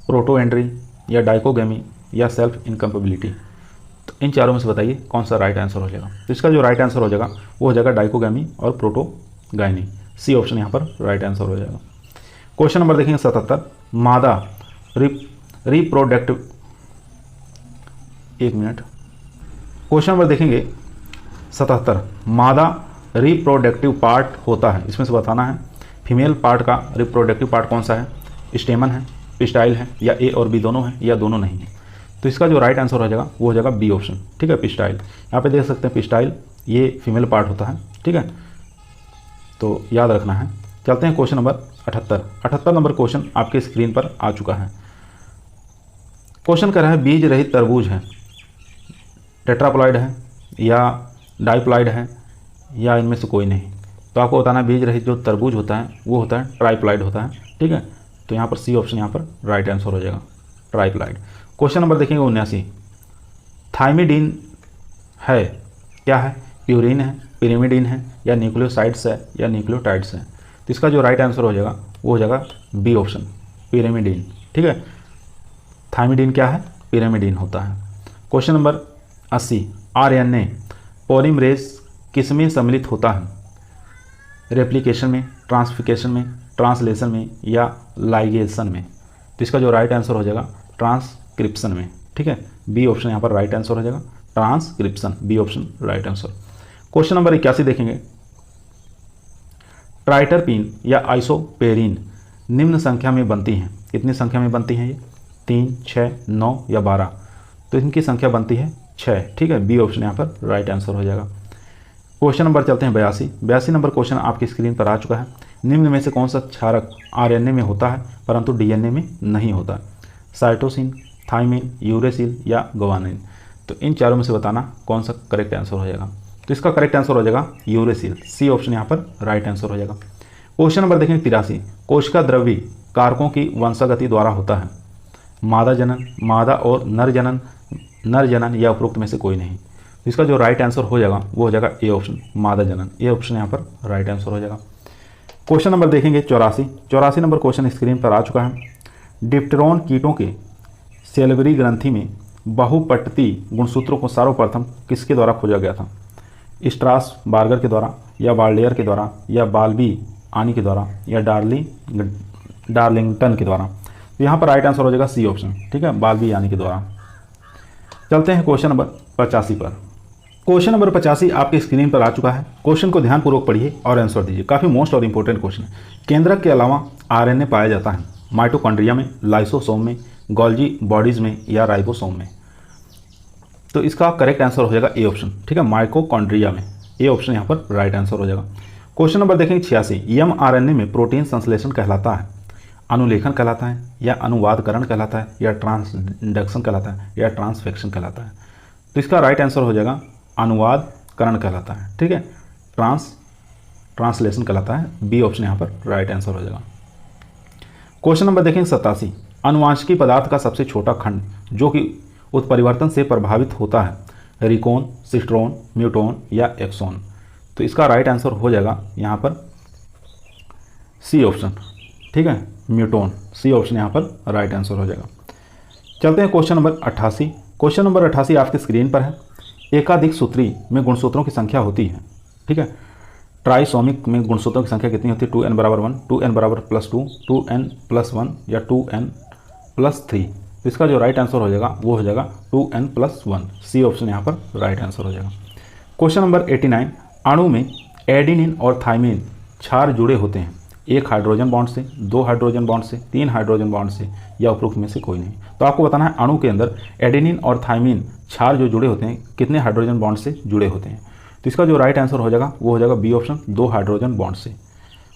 प्रोटोएंड्री या डाइकोगेमी या सेल्फ इनकम्पेबिलिटी? तो इन चारों में से बताइए कौन सा राइट आंसर हो जाएगा। तो इसका जो राइट आंसर हो जाएगा वो हो जाएगा डाइकोगेमी और प्रोटोगाइनी, सी ऑप्शन यहाँ पर राइट आंसर हो जाएगा। क्वेश्चन नंबर देखेंगे 77, मादा रिप्रोडक्टिव, एक मिनट, क्वेश्चन नंबर देखेंगे 77, मादा रिप्रोडक्टिव पार्ट होता है, इसमें से बताना है फीमेल पार्ट का रिप्रोडक्टिव पार्ट कौन सा है? स्टेमन है, पिस्टाइल है या ए और बी दोनों है या दोनों नहीं है? तो इसका जो राइट आंसर हो जाएगा वो हो जाएगा बी ऑप्शन, ठीक है, पिस्टाइल। यहाँ पे देख सकते हैं पिस्टाइल ये फीमेल पार्ट होता है, ठीक है, तो याद रखना है। चलते हैं क्वेश्चन नंबर 78 नंबर क्वेश्चन आपके स्क्रीन पर आ चुका है। क्वेश्चन कर रहा है बीज रहित तरबूज है, टेट्राप्लॉइड है या डाइप्लॉइड है या इनमें से कोई नहीं? तो आपको बताना बीज रहित जो तरबूज होता है वो होता है ट्राइप्लाइड होता है, ठीक है। तो यहाँ पर सी ऑप्शन यहाँ पर राइट आंसर हो जाएगा, ट्राइप्लाइड। क्वेश्चन नंबर देखेंगे 79, थाइमिडीन है क्या है, प्यूरिन है, पिरिमिडीन है, या न्यूक्लियोसाइड्स है, या न्यूक्लियोटाइड्स है। तो इसका जो राइट आंसर हो जाएगा वो हो जाएगा बी ऑप्शन, पिरिमिडीन, ठीक है। थाइमिडीन क्या है, पिरिमिडीन होता है। क्वेश्चन नंबर 80, आरएनए पॉलीमरेज किसमें सम्मिलित होता है, रेप्लिकेशन में, ट्रांसफिकेशन में, ट्रांसलेशन में, या लाइगेशन में। तो इसका जो राइट आंसर हो जाएगा ट्रांसक्रिप्शन में, ठीक है। बी ऑप्शन यहाँ पर राइट आंसर हो जाएगा, transcription, B option right answer. Question number 81 देखेंगे, ट्राइटरपीन या आइसोपेरिन निम्न संख्या में बनती हैं, कितनी संख्या में बनती हैं ये, 3, 6, 9 या 12। तो इनकी संख्या बनती है 6, ठीक है। बी ऑप्शन यहाँ पर राइट आंसर हो जाएगा। क्वेश्चन नंबर चलते हैं 82 नंबर क्वेश्चन आपकी स्क्रीन पर आ चुका है। निम्न में से कौन सा क्षारक आरएनए में होता है परंतु डीएनए में नहीं होता है, साइटोसिन, थाइमिन, यूरेसिल या ग्वानिन। तो इन चारों में से बताना कौन सा करेक्ट आंसर हो जाएगा। तो इसका करेक्ट आंसर हो जाएगा यूरेसिल, सी ऑप्शन यहाँ पर राइट आंसर हो जाएगा। क्वेश्चन नंबर देखेंगे 83, कोशिका द्रव्य कारकों की वंशागति द्वारा होता है, मादा जनन, मादा और नर जनन या उपरोक्त में से कोई नहीं। तो इसका जो राइट आंसर हो जाएगा वो हो जाएगा ए ऑप्शन, मादा जनन, ए ऑप्शन यहाँ पर राइट आंसर हो जाएगा। क्वेश्चन नंबर देखेंगे 84 नंबर क्वेश्चन स्क्रीन पर आ चुका है। डिप्टेरॉन कीटों के सेल्वरी ग्रंथि में बहुपट्टी गुणसूत्रों को सर्वप्रथम किसके द्वारा खोजा गया था, स्ट्रास बार्गर के द्वारा, या बाल्डेयर के द्वारा, या बाल्बी आनी के द्वारा, या डार्लिंगटन के द्वारा। तो यहाँ पर राइट आंसर हो जाएगा सी ऑप्शन, ठीक है, बाल्बी आनी के द्वारा। चलते हैं क्वेश्चन नंबर 85 पर। क्वेश्चन नंबर 85 आपके स्क्रीन पर आ चुका है। क्वेश्चन को ध्यानपूर्वक पढ़िए और आंसर दीजिए, काफ़ी मोस्ट और इंपॉर्टेंट क्वेश्चन है। केंद्रक के अलावा आरएनए पाया जाता है माइटोकॉन्ड्रिया में, लाइसोसोम में, गोल्जी बॉडीज में, या राइबोसोम में। तो इसका करेक्ट आंसर हो जाएगा ए ऑप्शन, ठीक है, माइटोकॉन्ड्रिया में, ए ऑप्शन यहाँ पर राइट आंसर हो जाएगा। क्वेश्चन नंबर देखेंगे 86, एमआरएनए में प्रोटीन संश्लेषण कहलाता है, अनुलेखन कहलाता है, या अनुवादकरण कहलाता है, या ट्रांसडक्शन कहलाता है, या ट्रांसफेक्शन कहलाता है। तो इसका राइट आंसर हो जाएगा अनुवादकरण कहलाता है, ठीक है, ट्रांसलेशन कहलाता है, बी ऑप्शन यहाँ पर राइट आंसर हो जाएगा। क्वेश्चन नंबर देखेंगे 87, अनुवांशिकी पदार्थ का सबसे छोटा खंड जो कि उत्परिवर्तन से प्रभावित होता है, रिकोन, सिस्ट्रोन, म्यूटोन या एक्सोन। तो इसका राइट आंसर हो जाएगा यहाँ पर सी ऑप्शन, ठीक है, म्यूटोन, सी ऑप्शन यहाँ पर राइट आंसर हो जाएगा। चलते हैं क्वेश्चन नंबर 88। क्वेश्चन नंबर 88 आपकी स्क्रीन पर है। एकाधिक सूत्री में गुणसूत्रों की संख्या होती है, ठीक है। ट्राइसोमिक में गुणसूत्रों की संख्या कितनी होती है, 2n = 1, 2n = +2, 2n + 1 या 2n + 3। तो इसका जो राइट आंसर हो जाएगा वो हो जाएगा 2n + 1, सी ऑप्शन यहाँ पर राइट आंसर हो जाएगा। क्वेश्चन नंबर 89, अणु में एडेनिन और थाइमिन क्षार जुड़े होते हैं, एक हाइड्रोजन बॉन्ड से, 2 हाइड्रोजन बॉन्ड से, 3 हाइड्रोजन बॉन्ड से, या उपरोक्त में से कोई नहीं। तो आपको बताना है अणु के अंदर एडेनिन और थाइमिन क्षार जो जुड़े होते हैं कितने हाइड्रोजन बॉन्ड से जुड़े होते हैं। तो इसका जो राइट आंसर हो जाएगा वो हो जाएगा बी ऑप्शन, 2 हाइड्रोजन बॉन्ड से।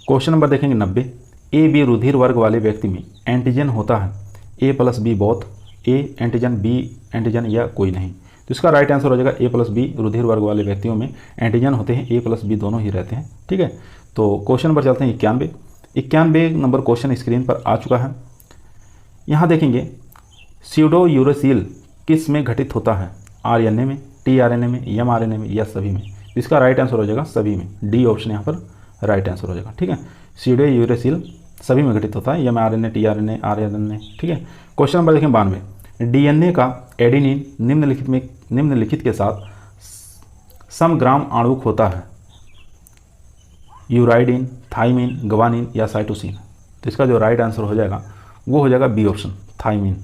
क्वेश्चन नंबर देखेंगे 90, ए बी रुधिर वर्ग वाले व्यक्ति में एंटीजन होता है A + B both, A antigen, B antigen, या कोई नहीं। तो इसका राइट आंसर हो जाएगा ए + बी, रुधिर वर्ग वाले व्यक्तियों में एंटीजन होते हैं, ए + बी दोनों ही रहते हैं, ठीक है। तो क्वेश्चन नंबर चलते हैं 91 नंबर क्वेश्चन स्क्रीन पर आ चुका है। यहाँ देखेंगे स्यूडो यूरेसिल किस में घटित होता है, आरएनए में, टीआरएनए में, एमआरएनए में, या सभी में। इसका राइट आंसर हो जाएगा सभी में, डी ऑप्शन यहाँ पर राइट आंसर हो जाएगा, ठीक है। स्यूडो यूरेसिल सभी में घटित होता है, एमआरएनए, टीआरएनए, आरएनए, ठीक है। क्वेश्चन नंबर देखें 92, डीएनए का एडेनिन निम्नलिखित के साथ समग्राम आणुक होता है, यूराइडिन, थाइमिन, ग्वानिन, या साइटोसिन। तो इसका जो राइट आंसर हो जाएगा वो हो जाएगा बी ऑप्शन, थाइमिन,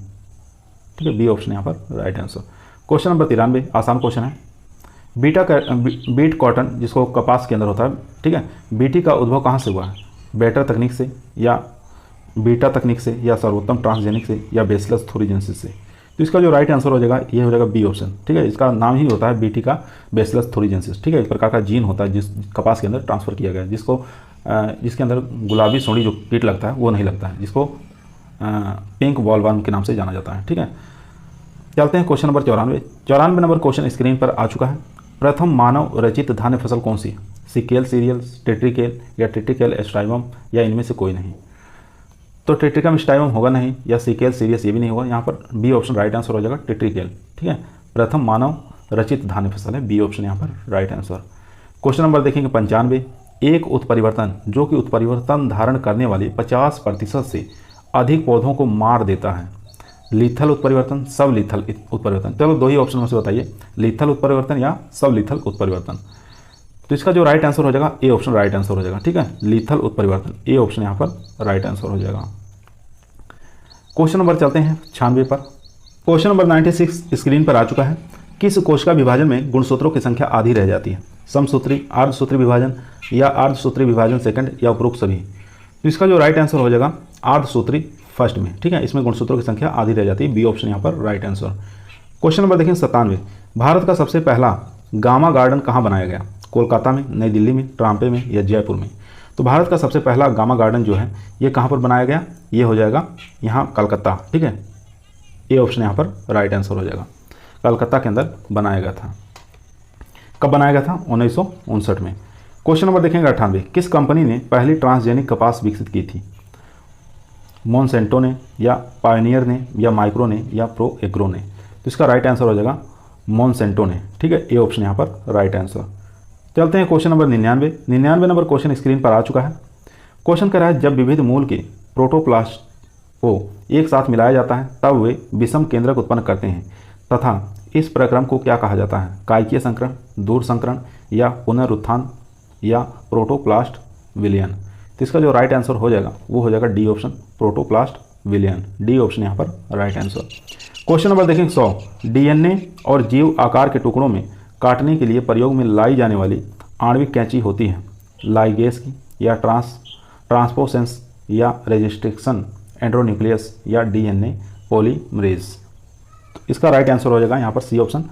ठीक है, बी ऑप्शन यहाँ पर राइट आंसर। क्वेश्चन नंबर 93 आसान क्वेश्चन है। बीट कॉटन जिसको कपास के अंदर होता है, ठीक है, बीटी का उद्भव कहाँ से हुआ है, बेटर तकनीक से, या बीटा तकनीक से, या सर्वोत्तम ट्रांसजेनिक से, या बेसिलस थोरिजेंसिस से। तो इसका जो राइट आंसर हो जाएगा ये हो जाएगा बी ऑप्शन, ठीक है। इसका नाम ही होता है बीटी का बेसिलस थोरिजेंसिस, ठीक है। एक प्रकार का जीन होता है जिस कपास के अंदर ट्रांसफर किया गया है, जिसके अंदर गुलाबी सोंडी जो कीट लगता है वो नहीं लगता है, जिसको पिंक बॉलवर्म के नाम से जाना जाता है, ठीक है। चलते हैं question number 94 number question screen पर आ चुका है। प्रथम मानव रचित धान्य फसल कौन सी? सिकेल सीरियल्स, टेट्रिकेल या टेट्रिकेल स्टाइवम या इनमें से कोई नहीं? तो टेट्रिकम स्टाइवम होगा नहीं, या सिकेल सीरियस ये भी नहीं होगा। यहाँ पर बी ऑप्शन राइट आंसर हो जाएगा, टेट्रिकेल। ठीक है, प्रथम मानव रचित धान्य फसल है, बी ऑप्शन यहाँ पर राइट आंसर। क्वेश्चन नंबर देखेंगे 95। एक उत्परिवर्तन जो कि उत्परिवर्तन धारण करने वाले 50% से अधिक पौधों को मार देता है। लीथल उत्परिवर्तन, सब लीथल उत्परिवर्तन। चलो दो ही ऑप्शन में से बताइए, लीथल उत्परिवर्तन या सब लीथल उत्परिवर्तन। तो इसका जो राइट आंसर हो जाएगा ए ऑप्शन राइट आंसर हो जाएगा। ठीक है, लीथल उत्परिवर्तन, ए ऑप्शन यहाँ पर राइट आंसर हो जाएगा। क्वेश्चन नंबर चलते हैं 96 पर। क्वेश्चन नंबर 96 स्क्रीन पर आ चुका है। किस कोशिका विभाजन में गुणसूत्रों की संख्या आधी रह जाती है? समसूत्री, अर्धसूत्री विभाजन या अर्धसूत्री विभाजन सेकंड या उपरोक्त सभी? तो इसका जो राइट आंसर हो जाएगा अर्धसूत्री फर्स्ट में। ठीक है, इसमें गुणसूत्रों की संख्या आधी रह जाती है, बी ऑप्शन यहाँ पर राइट आंसर। क्वेश्चन नंबर देखें 97। भारत का सबसे पहला गामा गार्डन कहाँ बनाया गया? कोलकाता में, नई दिल्ली में, ट्राम्पे में या जयपुर में? तो भारत का सबसे पहला गामा गार्डन जो है ये कहाँ पर बनाया गया? ये हो जाएगा यहाँ कलकत्ता। ठीक है, ए ऑप्शन यहाँ पर राइट आंसर हो जाएगा, कलकत्ता के अंदर बनाया गया था। कब बनाया गया था? 1959 में। क्वेश्चन नंबर देखेंगे 98। किस कंपनी ने पहली ट्रांसजेनिक कपास विकसित की थी? मोनसेंटो ने या पायनियर ने या माइक्रो ने या प्रो एग्रो ने? तो इसका राइट आंसर हो जाएगा मोनसेंटो ने। ठीक है, ए ऑप्शन यहाँ पर राइट आंसर। चलते हैं question number 99। 99 number question screen पर आ चुका है। क्वेश्चन कह रहा है जब विविध मूल के प्रोटोप्लास्ट को एक साथ मिलाया जाता है तब वे विषम केंद्रक उत्पन्न करते हैं तथा इस प्रक्रम को क्या कहा जाता है? कायकीय संकरण, दूर संकरण या पुनरुत्थान या प्रोटोप्लास्ट विलयन? तो इसका जो राइट आंसर हो जाएगा वो हो जाएगा डी ऑप्शन, प्रोटोप्लास्ट विलयन। डी ऑप्शन यहाँ पर राइट आंसर। क्वेश्चन नंबर देखेंगे 100। डीएनए और जीव आकार के टुकड़ों में काटने के लिए प्रयोग में लाई जाने वाली आणविक कैंची होती है? लाइगेस की या ट्रांसपोसेंस या रेजिस्ट्रिक्शन एंड्रोन्यूक्लियस या डीएनए पॉलीमरेज? तो इसका राइट आंसर हो जाएगा यहाँ पर सी ऑप्शन,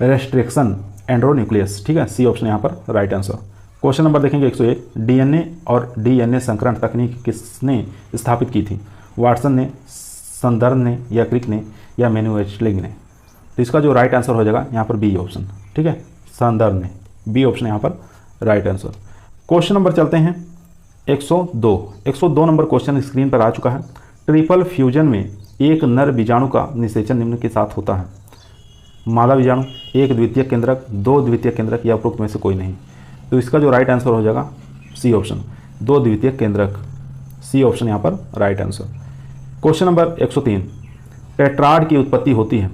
रेस्ट्रिक्शन एंड्रोन्यूक्लियस। ठीक है, सी ऑप्शन यहाँ पर राइट आंसर। क्वेश्चन नंबर देखेंगे 101। डीएनए और डीएनए संकरण तकनीक किसने स्थापित की थी? वाटसन ने, संदर्भ ने या क्रिक ने या मैन्युएल्स्किग ने? तो इसका जो राइट आंसर हो जाएगा यहाँ पर बी ऑप्शन। ठीक है, संदर्भ ने, बी ऑप्शन यहाँ पर राइट आंसर। क्वेश्चन नंबर चलते हैं 102। 102 नंबर क्वेश्चन स्क्रीन पर आ चुका है। ट्रिपल फ्यूजन में एक नर बीजाणु का निषेचन निम्न के साथ होता है? मादा बीजाणु, एक द्वितीय केंद्रक, दो द्वितीय केंद्रक या उपरोक्त में से कोई नहीं? तो इसका जो राइट आंसर हो जाएगा सी ऑप्शन, दो द्वितीय केंद्रक। सी ऑप्शन यहाँ पर right answer. Question number 103। Tetrad की उत्पत्ति होती है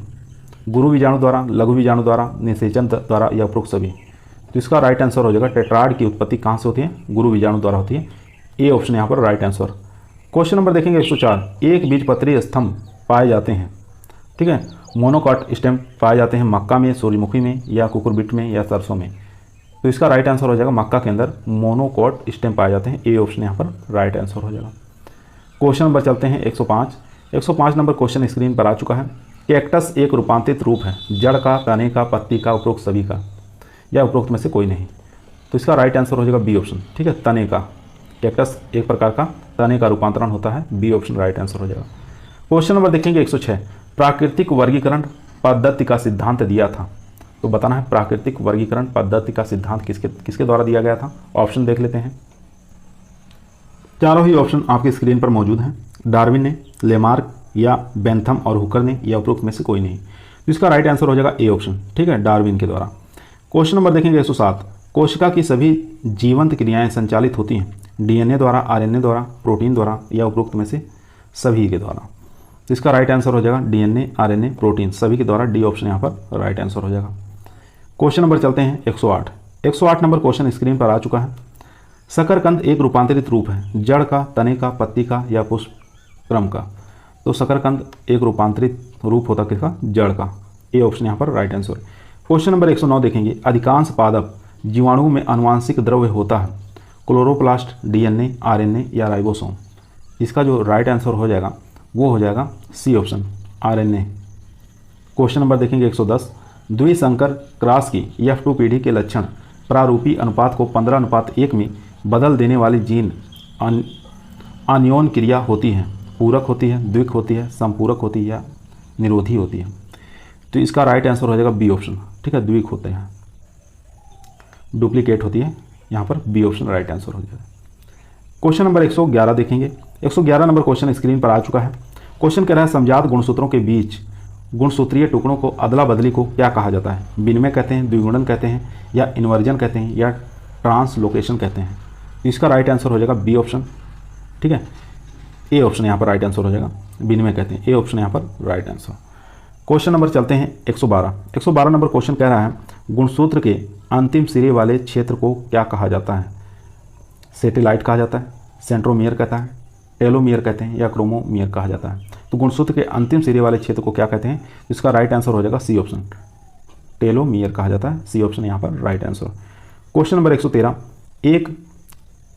गुरु बीजाणु द्वारा, लघु बीजाणु द्वारा, निषेचन द्वारा या उपरोक्त सभी? तो इसका राइट आंसर हो जाएगा टेट्राड की उत्पत्ति कहाँ से होती है? गुरु बीजाणु द्वारा होती है, ए ऑप्शन यहाँ पर राइट आंसर। क्वेश्चन नंबर देखेंगे 104। एक बीजपत्री स्तंभ पाए जाते हैं, ठीक है, मोनोकॉट स्टेम पाए जाते हैं मक्का में, सूर्यमुखी में या कुकुरबिट में या सरसों में? तो इसका राइट आंसर हो जाएगा मक्का के अंदर मोनोकॉट स्टेम पाए जाते हैं, ए ऑप्शन यहाँ पर राइट आंसर हो जाएगा। क्वेश्चन नंबर चलते हैं 105। 105 नंबर क्वेश्चन स्क्रीन पर आ चुका है। कैक्टस एक रूपांतरित रूप है, जड़ का, तने का, पत्ती का, उपरोक्त सभी का या उपरोक्त में से कोई नहीं? तो इसका राइट आंसर हो जाएगा बी ऑप्शन। ठीक है, तने का। कैक्टस एक प्रकार का तने का रूपांतरण होता है, बी ऑप्शन राइट आंसर हो जाएगा। क्वेश्चन नंबर देखेंगे 106। प्राकृतिक वर्गीकरण पद्धति का सिद्धांत दिया था? तो बताना है प्राकृतिक वर्गीकरण पद्धति का सिद्धांत किसके द्वारा दिया गया था? ऑप्शन देख लेते हैं। चारों ही ऑप्शन आपकी स्क्रीन पर मौजूद हैं। डार्विन ने, लेमार्क या बेंथम और हुकर ने या उपरोक्त में से कोई नहीं? तो इसका राइट आंसर हो जाएगा ए ऑप्शन। ठीक है, डार्विन के द्वारा। क्वेश्चन नंबर देखेंगे 107। कोशिका की सभी जीवंत क्रियाएं संचालित होती हैं डीएनए द्वारा, आरएनए द्वारा, प्रोटीन द्वारा या उपरोक्त में से सभी के द्वारा? तो इसका राइट आंसर हो जाएगा डीएनए, आरएनए, प्रोटीन सभी के द्वारा, डी ऑप्शन यहाँ पर राइट आंसर हो जाएगा। क्वेश्चन नंबर चलते हैं 108। 108 नंबर क्वेश्चन स्क्रीन पर आ चुका है। शकरकंद एक रूपांतरित रूप है, जड़ का, तने का, पत्ती का या पुष्पक्रम का? तो शकरकंद एक रूपांतरित रूप होता किसका? जड़ का, ए ऑप्शन यहाँ पर राइट आंसर। क्वेश्चन नंबर 109 देखेंगे। अधिकांश पादप जीवाणुओं में आनुवांशिक द्रव्य होता है, क्लोरोप्लास्ट, डीएनए, आरएनए या राइबोसोम? इसका जो राइट आंसर हो जाएगा वो हो जाएगा C option, RNA. Question number देखेंगे 110। द्विसंकर क्रॉस की F2 पीढ़ी के लक्षण प्रारूपी अनुपात को 15:1 में बदल देने वाली जीन आन्योन क्रिया होती है, पूरक होती है, द्विक होती है, संपूरक होती है या निरोधी होती है? तो इसका राइट आंसर हो जाएगा बी ऑप्शन, ठीक है, द्विक होते हैं, डुप्लीकेट होती है, यहाँ पर बी ऑप्शन राइट आंसर हो जाएगा। क्वेश्चन नंबर 111 देखेंगे। 111 नंबर क्वेश्चन स्क्रीन पर आ चुका है। क्वेश्चन कह रहा है समजात गुणसूत्रों के बीच गुणसूत्रीय टुकड़ों को अदला बदली को क्या कहा जाता है? विनिमय कहते हैं, द्विगुणन कहते हैं, या इन्वर्जन कहते हैं, या ट्रांसलोकेशन कहते हैं। इसका राइट आंसर हो जाएगा बी ऑप्शन, ठीक है, ए ऑप्शन यहाँ पर राइट आंसर हो जाएगा। विनिमय कहते हैं, ए ऑप्शन यहाँ पर राइट आंसर। क्वेश्चन नंबर चलते हैं 112। 112 नंबर क्वेश्चन कह रहा है गुणसूत्र के अंतिम सिरे वाले क्षेत्र को क्या कहा जाता है? सेटेलाइट कहा जाता है, सेंट्रोमियर कहता है, टेलोमियर कहते हैं, या क्रोमोमियर कहा जाता है। तो गुणसूत्र के अंतिम सिरे वाले क्षेत्र को क्या कहते हैं? इसका राइट आंसर हो जाएगा सी ऑप्शन, टेलोमियर कहा जाता है। सी ऑप्शन यहाँ पर राइट आंसर। Question number 113। एक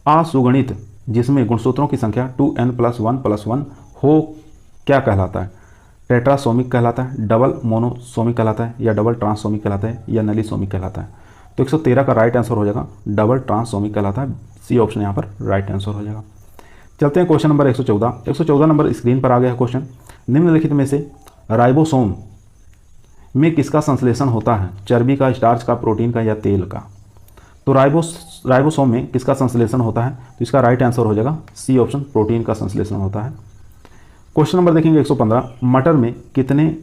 असुगणित जिसमें गुणसूत्रों की संख्या 2n+1+1 हो क्या कहलाता है? टेट्रासोमिक कहलाता है, डबल मोनोसोमिक कहलाता है, या डबल ट्रांससोमिक कहलाता है, या नलीसोमिक कहलाता है। तो 113 का राइट आंसर हो जाएगा डबल ट्रांससोमिक कहलाता है। सी ऑप्शन यहाँ पर राइट आंसर हो जाएगा। चलते हैं क्वेश्चन नंबर 114। 114 नंबर स्क्रीन पर आ गया है क्वेश्चन। निम्नलिखित में से राइबोसोम में किसका संश्लेषण होता है? चर्बी का, स्टार्च का, प्रोटीन का, या तेल का? तो राइबोसोम में किसका संश्लेषण होता है? तो इसका राइट आंसर हो जाएगा सी ऑप्शन, प्रोटीन का संश्लेषण होता है। क्वेश्चन नंबर देखेंगे 115। मटर में कितने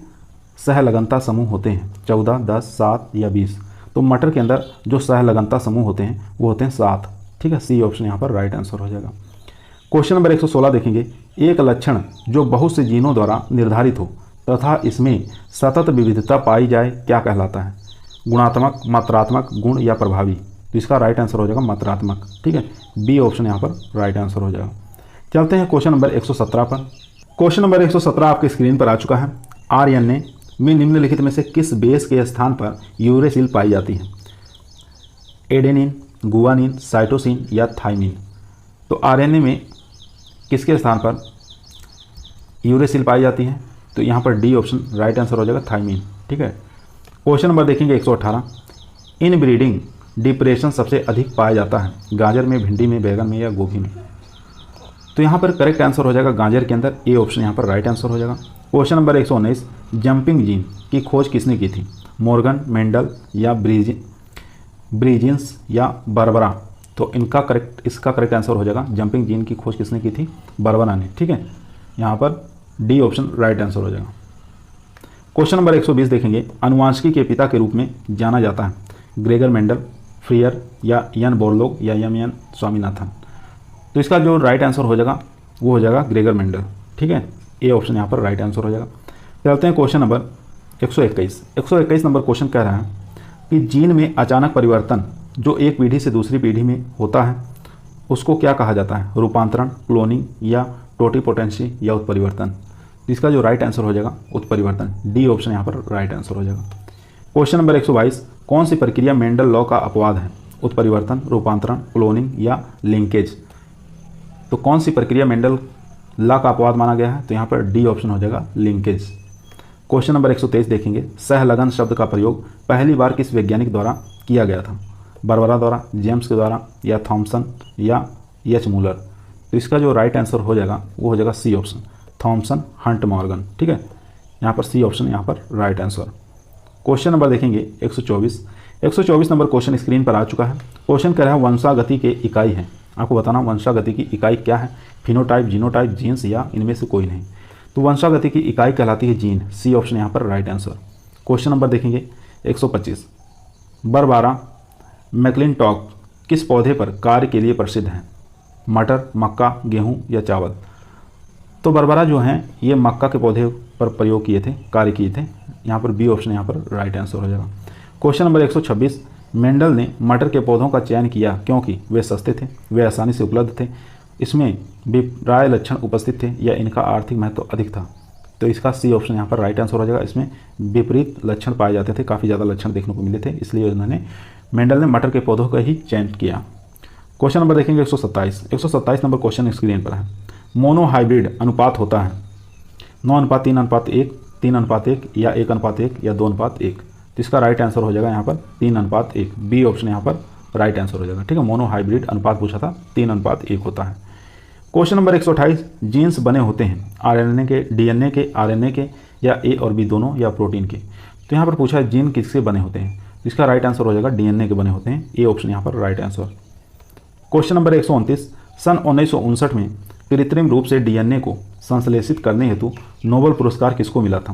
सहलगनता समूह होते हैं? 14, 10, 7 या 20? तो मटर के अंदर जो सहलगनता समूह होते हैं वो होते हैं 7, ठीक है। सी ऑप्शन यहाँ पर राइट आंसर हो जाएगा। क्वेश्चन नंबर 116 देखेंगे। एक लक्षण जो बहुत से जीनों द्वारा निर्धारित हो तथा इसमें सतत विविधता पाई जाए क्या कहलाता है? गुणात्मक, मात्रात्मक, गुण, या प्रभावी? तो इसका राइट आंसर हो जाएगा मात्रात्मक, ठीक है। बी ऑप्शन यहाँ पर राइट आंसर हो जाएगा। चलते हैं क्वेश्चन नंबर 117 पर। क्वेश्चन नंबर 117 आपके स्क्रीन पर आ चुका है। आरएनए में निम्नलिखित में से किस बेस के स्थान पर यूरेसिल पाई जाती है? एडेनिन, गुआनिन, साइटोसिन, या थाइमिन? तो आरएनए में किसके स्थान पर यूरेसिल पाई जाती है? तो यहाँ पर डी ऑप्शन राइट आंसर हो जाएगा, थाइमिन, ठीक है। क्वेश्चन नंबर देखेंगे 118। इन ब्रीडिंग डिप्रेशन सबसे अधिक पाया जाता है गाजर में, भिंडी में, बैगन में, या गोभी में? तो यहाँ पर करेक्ट आंसर हो जाएगा गाजर के अंदर, ए ऑप्शन यहाँ पर राइट आंसर हो जाएगा। Question number 119। जंपिंग जीन की खोज किसने की थी? मॉर्गन, मेंडल, या ब्रीजिंस, या बारबरा? तो इसका करेक्ट आंसर हो जाएगा जंपिंग जीन की खोज किसने की थी? बारबरा ने, ठीक है। यहाँ पर डी ऑप्शन राइट आंसर हो जाएगा। क्वेश्चन नंबर 120 देखेंगे। अनुवांशिकी के पिता के रूप में जाना जाता है ग्रेगर मेंडल, फ्रियर, या यन बोरलॉग, या एम स्वामीनाथन? तो इसका जो राइट आंसर हो जाएगा वो हो जाएगा ग्रेगर मेंडल, ठीक है। ए ऑप्शन यहाँ पर राइट आंसर हो जाएगा। चलते हैं क्वेश्चन नंबर 121। 121 नंबर क्वेश्चन कह रहा है कि जीन में अचानक परिवर्तन जो एक पीढ़ी से दूसरी पीढ़ी में होता है उसको क्या कहा जाता है? रूपांतरण, क्लोनिंग, या टोटिपोटेंसी, या उत्परिवर्तन? इसका जो राइट आंसर हो जाएगा उत्परिवर्तन, डी ऑप्शन यहाँ पर राइट आंसर हो जाएगा। Question number 122। कौन सी प्रक्रिया मेंडल लॉ का अपवाद है? उत्परिवर्तन, रूपांतरण, क्लोनिंग, या लिंकेज? तो कौन सी प्रक्रिया मेंडल लॉ का अपवाद माना गया है? तो यहाँ पर डी ऑप्शन हो जाएगा, लिंकेज। क्वेश्चन नंबर 123 देखेंगे। सहलगन शब्द का प्रयोग पहली बार किस वैज्ञानिक द्वारा किया गया था? बारबरा द्वारा, जेम्स के द्वारा, या थॉमसन, या एच मूलर? तो इसका जो राइट आंसर हो जाएगा वो हो जाएगा C option, Thomson Hunt Morgan, ठीक है। यहाँ पर सी ऑप्शन यहाँ पर राइट आंसर। क्वेश्चन नंबर देखेंगे 124। 124 नंबर क्वेश्चन स्क्रीन पर आ चुका है। क्वेश्चन कह रहा है वंशागति के इकाई है। आपको बताना वंशागति की इकाई क्या है? फिनोटाइप, जीनोटाइप, जीन्स, या इनमें से कोई नहीं? तो वंशागति की इकाई कहलाती है जीन। सी ऑप्शन यहाँ पर राइट आंसर। क्वेश्चन नंबर देखेंगे 125। बारबरा मैक्लिंटॉक किस पौधे पर कार्य के लिए प्रसिद्ध है? मटर, मक्का, गेहूँ, या चावल? तो बारबरा जो हैं ये मक्का के पौधे पर प्रयोग किए थे, कार्य किए थे। यहाँ पर बी ऑप्शन यहाँ पर राइट आंसर हो जाएगा। Question number 126। मेंडल ने मटर के पौधों का चयन किया क्योंकि वे सस्ते थे, वे आसानी से उपलब्ध थे, इसमें विपर्य लक्षण उपस्थित थे, या इनका आर्थिक महत्व अधिक था? तो इसका सी ऑप्शन यहाँ पर राइट आंसर हो जाएगा। इसमें विपरीत लक्षण पाए जाते थे, काफ़ी ज़्यादा लक्षण देखने को मिले थे, इसलिए उन्होंने मेंडल ने मटर के पौधों का ही चयन किया। क्वेश्चन नंबर देखेंगे 127। 127 नंबर क्वेश्चन स्क्रीन पर है। मोनोहाइब्रिड अनुपात होता है 9:3:1, 3:1, या 1:1, या 2:1? तो इसका राइट आंसर हो जाएगा यहाँ पर 3:1। बी ऑप्शन यहाँ पर राइट आंसर हो जाएगा, ठीक है। मोनोहाइब्रिड अनुपात पूछा था, 3:1 होता है। Question number 128। जीन्स बने होते हैं आरएनए के, डीएनए के, आरएनए के, या ए और बी दोनों या प्रोटीन के। तो यहाँ पर पूछा है जीन किससे बने होते हैं, तो इसका राइट आंसर हो जाएगा डीएनए के बने होते हैं। ए ऑप्शन यहाँ पर राइट आंसर। क्वेश्चन नंबर 129, सन 1959 में कृत्रिम रूप से डीएनए को संश्लेषित करने हेतु नोबेल पुरस्कार किसको मिला था?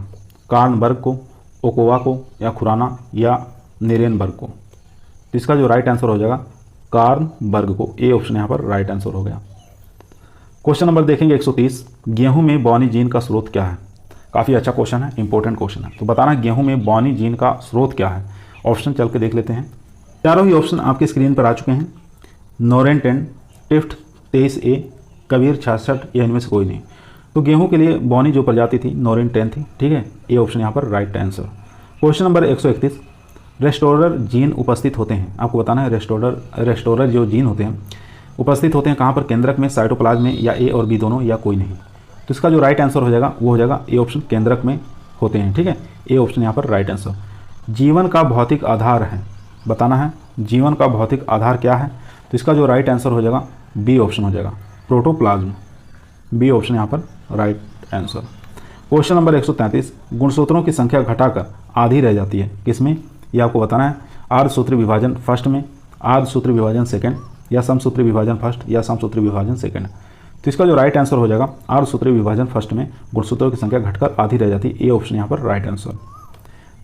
कार्नबर्ग को, ओकोवा को, या खुराना, या निरेनबर्ग को? तो इसका जो राइट आंसर हो जाएगा कार्नबर्ग को। ए ऑप्शन यहाँ पर राइट आंसर हो गया। क्वेश्चन नंबर देखेंगे 130, गेहूं में बॉनी जीन का स्रोत क्या है? काफ़ी अच्छा क्वेश्चन है, इंपॉर्टेंट क्वेश्चन है। तो बताना गेहूं में बॉनी जीन का स्रोत क्या है। ऑप्शन चल के देख लेते हैं। चारों ही ऑप्शन आपके स्क्रीन पर आ चुके हैं। नोरेन 10, टिफ्ट 23A, कबीर 66, या इनमें से कोई नहीं। तो गेहूं के लिए बॉनी जो प्रजाति थी नोरेन 10 थी, ठीक है। ए ऑप्शन यहाँ पर right answer. Question number 131, restorer gene उपस्थित होते हैं, आपको बताना है रेस्टोरर जो जीन होते हैं उपस्थित होते हैं कहाँ पर? केंद्रक में, साइटोप्लाज्म में, या ए और बी दोनों, या कोई नहीं। तो इसका जो राइट आंसर हो जाएगा वो हो जाएगा ए ऑप्शन, केंद्रक में होते हैं, ठीक है। ए ऑप्शन यहाँ पर राइट आंसर। जीवन का भौतिक आधार है, बताना है जीवन का भौतिक आधार क्या है? तो इसका जो राइट आंसर हो जाएगा बी ऑप्शन हो जाएगा, प्रोटोप्लाज्म। बी ऑप्शन यहाँ पर राइट आंसर। क्वेश्चन नंबर 133, गुणसूत्रों की संख्या घटाकर आधी रह जाती है, किसमें? ये आपको बताना है। अर्धसूत्री विभाजन फर्स्ट में, अर्धसूत्री विभाजन सेकंड, या समसूत्री विभाजन फर्स्ट, या समसूत्री विभाजन सेकंड। तो इसका जो राइट आंसर हो जाएगा अर्धसूत्री विभाजन फर्स्ट में गुणसूत्रों की संख्या घटकर आधी रह जाती है। ए ऑप्शन यहाँ पर right answer.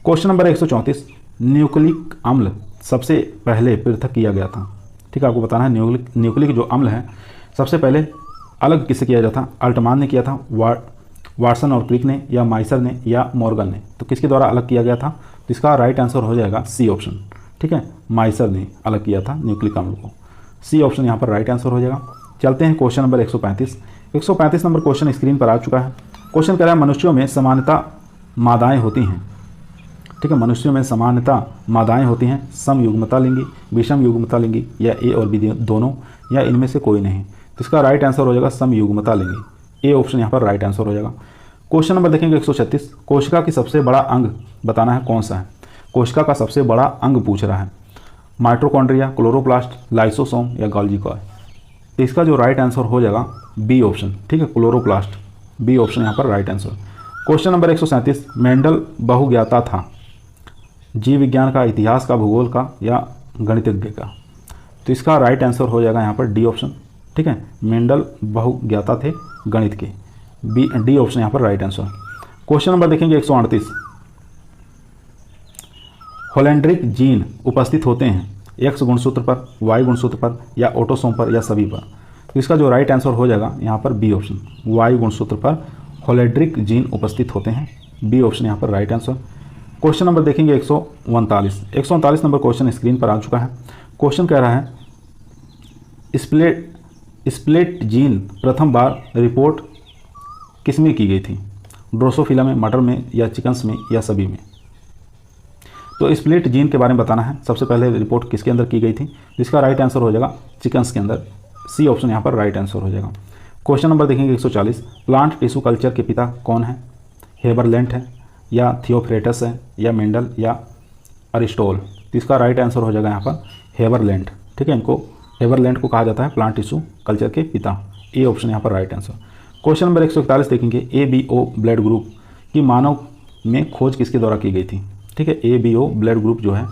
Question number 134, nucleic अम्ल सबसे पहले पृथक किया गया था, ठीक है। आपको बताना है न्यूक्लिक जो अम्ल है सबसे पहले अलग किससे किया जाता? अल्टमान ने किया था, वाटसन और क्रिक ने, या माइसर ने, या मॉर्गन ने। तो किसके द्वारा अलग किया गया था? तो इसका राइट आंसर हो जाएगा सी ऑप्शन, ठीक है। माइसर ने अलग किया था न्यूक्लिक अम्ल को। सी ऑप्शन यहाँ पर राइट आंसर हो जाएगा। चलते हैं question number 135। 135 number question screen पर आ चुका है। क्वेश्चन कह रहा है मनुष्यों में सामान्यता मादाएँ होती हैं, ठीक है। मनुष्यों में सामान्यता मादाएँ होती हैं, समयुग्मता लिंगी, विषम युग्मता लिंगी, या ए और बी दोनों, या इनमें से कोई नहीं। तो इसका राइट आंसर हो जाएगा समयुग्मता लिंगी। ए ऑप्शन यहाँ पर राइट आंसर हो जाएगा। क्वेश्चन नंबर देखेंगे 136, कोशिका की सबसे बड़ा अंग बताना है कौन सा है? कोशिका का सबसे बड़ा अंग पूछ रहा है। माइटोकॉन्ड्रिया, क्लोरोप्लास्ट, लाइसोसोम, या गोल्गी कॉय? तो इसका जो राइट आंसर हो जाएगा बी ऑप्शन, ठीक है, क्लोरोप्लास्ट। बी ऑप्शन यहाँ पर right answer. Question number 137, Mendel बहुज्ञाता था, जीव विज्ञान का, इतिहास का, भूगोल का, या गणितज्ञ का? तो इसका राइट आंसर हो जाएगा यहाँ पर डी ऑप्शन, ठीक है। मेंडल बहुज्ञाता थे गणित के। डी ऑप्शन यहाँ पर राइट आंसर। क्वेश्चन नंबर देखेंगे 138, होलेंड्रिक जीन उपस्थित होते हैं एक्स गुणसूत्र पर, वाई गुणसूत्र पर, या ऑटोसोम पर, या सभी पर? तो इसका जो राइट आंसर हो जाएगा यहाँ पर बी ऑप्शन, वाई गुणसूत्र पर होलेंड्रिक जीन उपस्थित होते हैं। बी ऑप्शन यहाँ पर राइट आंसर। क्वेश्चन नंबर देखेंगे 139। 139 नंबर क्वेश्चन स्क्रीन पर आ चुका है। क्वेश्चन कह रहा है स्प्लिट जीन प्रथम बार रिपोर्ट किसमें की गई थी? ड्रोसोफिला में, मटर में, या चिकन्स में, या सभी में? तो स्प्लिट जीन के बारे में बताना है। सबसे पहले रिपोर्ट किसके अंदर की गई थी? जिसका राइट आंसर हो जाएगा चिकन्स के अंदर। सी ऑप्शन यहाँ पर राइट आंसर हो जाएगा। क्वेश्चन नंबर देखेंगे 140, प्लांट टिश्यू कल्चर के पिता कौन है? हेबरलैंड है, या थियोफ्रेटस है, या मेंडल, या अरिस्टोल? तो इसका राइट आंसर हो जाएगा यहाँ पर हेबरलैंड, ठीक है। इनको हेबरलैंड को कहा जाता है प्लांट टिश्यू कल्चर के पिता। ए ऑप्शन यहाँ पर राइट आंसर। क्वेश्चन नंबर 141 देखेंगे, ABO ब्लड ग्रुप की मानव में खोज किसके द्वारा की गई थी? ठीक है, ABO ब्लड ग्रुप जो है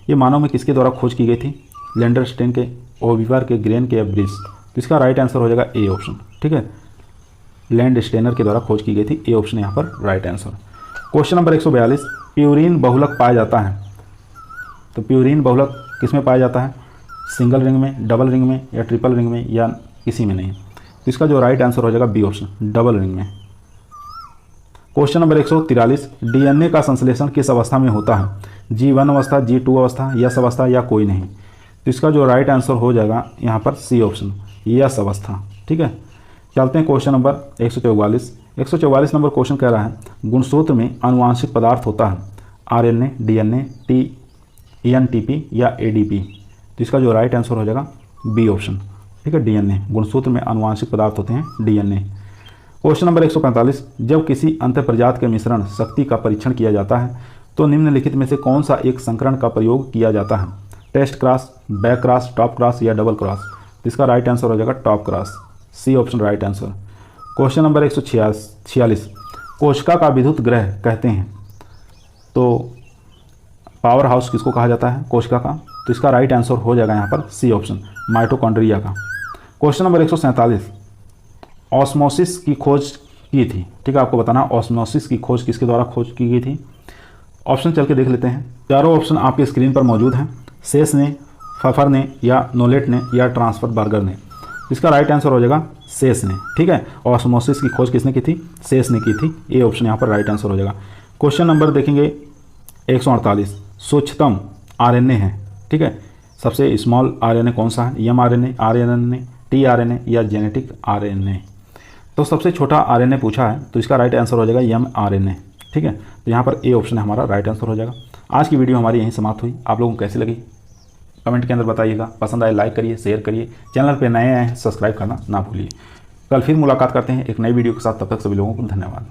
ये मानव में किसके द्वारा खोज की गई थी? लैंडरस्टेन के, ओविवर के, ग्रेन के, या ब्रिज? तो इसका राइट आंसर हो जाएगा ए ऑप्शन, ठीक है। लैंडस्टेनर के द्वारा खोज की गई थी। ए ऑप्शन यहाँ पर right answer. Question number 142, purine बहुलक पाया जाता है। तो प्यूरिन बहुलक किस में पाया जाता है? सिंगल रिंग में, डबल रिंग में, या ट्रिपल रिंग में, या किसी में नहीं? तो इसका जो राइट आंसर हो जाएगा बी ऑप्शन, डबल रिंग में। क्वेश्चन नंबर 143, डीएनए का संश्लेषण किस अवस्था में होता है? G1 अवस्था, G2 अवस्था, यस अवस्था, या कोई नहीं? तो इसका जो राइट आंसर हो जाएगा यहाँ पर सी ऑप्शन, यस अवस्था, ठीक है। चलते हैं क्वेश्चन नंबर 144। 144 नंबर क्वेश्चन कह रहा है, गुणसूत्र में आनुवांशिक पदार्थ होता है RNA, DNA, TNTP या ADP? तो इसका जो राइट आंसर हो जाएगा बी ऑप्शन, ठीक है, DNA। गुणसूत्र में आनुवांशिक पदार्थ होते हैं DNA। क्वेश्चन नंबर 145, जब किसी अंतःप्रजात के मिश्रण शक्ति का परीक्षण किया जाता है तो निम्नलिखित में से कौन सा एक संकरण का प्रयोग किया जाता है? Test cross, back cross, top cross, या डबल क्रॉस? तो इसका राइट आंसर हो जाएगा top cross. C option right answer. Question number 146, कोशिका का विद्युत ग्रह कहते हैं? तो पावर हाउस किसको कहा जाता है? कोशिका का। तो इसका राइट आंसर हो जाएगा यहाँ पर सी ऑप्शन, माइटोकॉन्ड्रिया का। क्वेश्चन नंबर 147, ऑस्मोसिस की खोज की थी, ठीक है, आपको बताना ऑस्मोसिस की खोज किसके द्वारा खोज की गई थी। ऑप्शन चल के देख लेते हैं। चारों ऑप्शन आपके स्क्रीन पर मौजूद हैं। सेस ने, फफर ने, या नोलेट ने, या ट्रांसफर बर्गर ने। इसका राइट आंसर हो जाएगा सेस ने, ठीक है। ऑस्मोसिस की खोज किसने की थी? सेस ने की थी। ए ऑप्शन यहाँ पर राइट आंसर हो जाएगा। क्वेश्चन नंबर देखेंगे 148, सूक्ष्मतम आरएनए है, ठीक है, सबसे स्मॉल आरएनए कौन सा है? एमआरएनए, आरएनए, टीआरएनए, या जेनेटिक आरएनए। तो सबसे छोटा आरएनए पूछा है, तो इसका राइट आंसर हो जाएगा एमआरएनए, ठीक है। तो यहाँ पर ए ऑप्शन हमारा राइट आंसर हो जाएगा। आज की वीडियो हमारी यहीं समाप्त हुई। आप लोगों को कैसी लगी कमेंट के अंदर बताइएगा। पसंद आए लाइक करिए, शेयर करिए। चैनल पे नए आए हैं सब्सक्राइब करना ना भूलिए। कल फिर मुलाकात करते हैं एक नई वीडियो के साथ। तब तक सभी लोगों को धन्यवाद।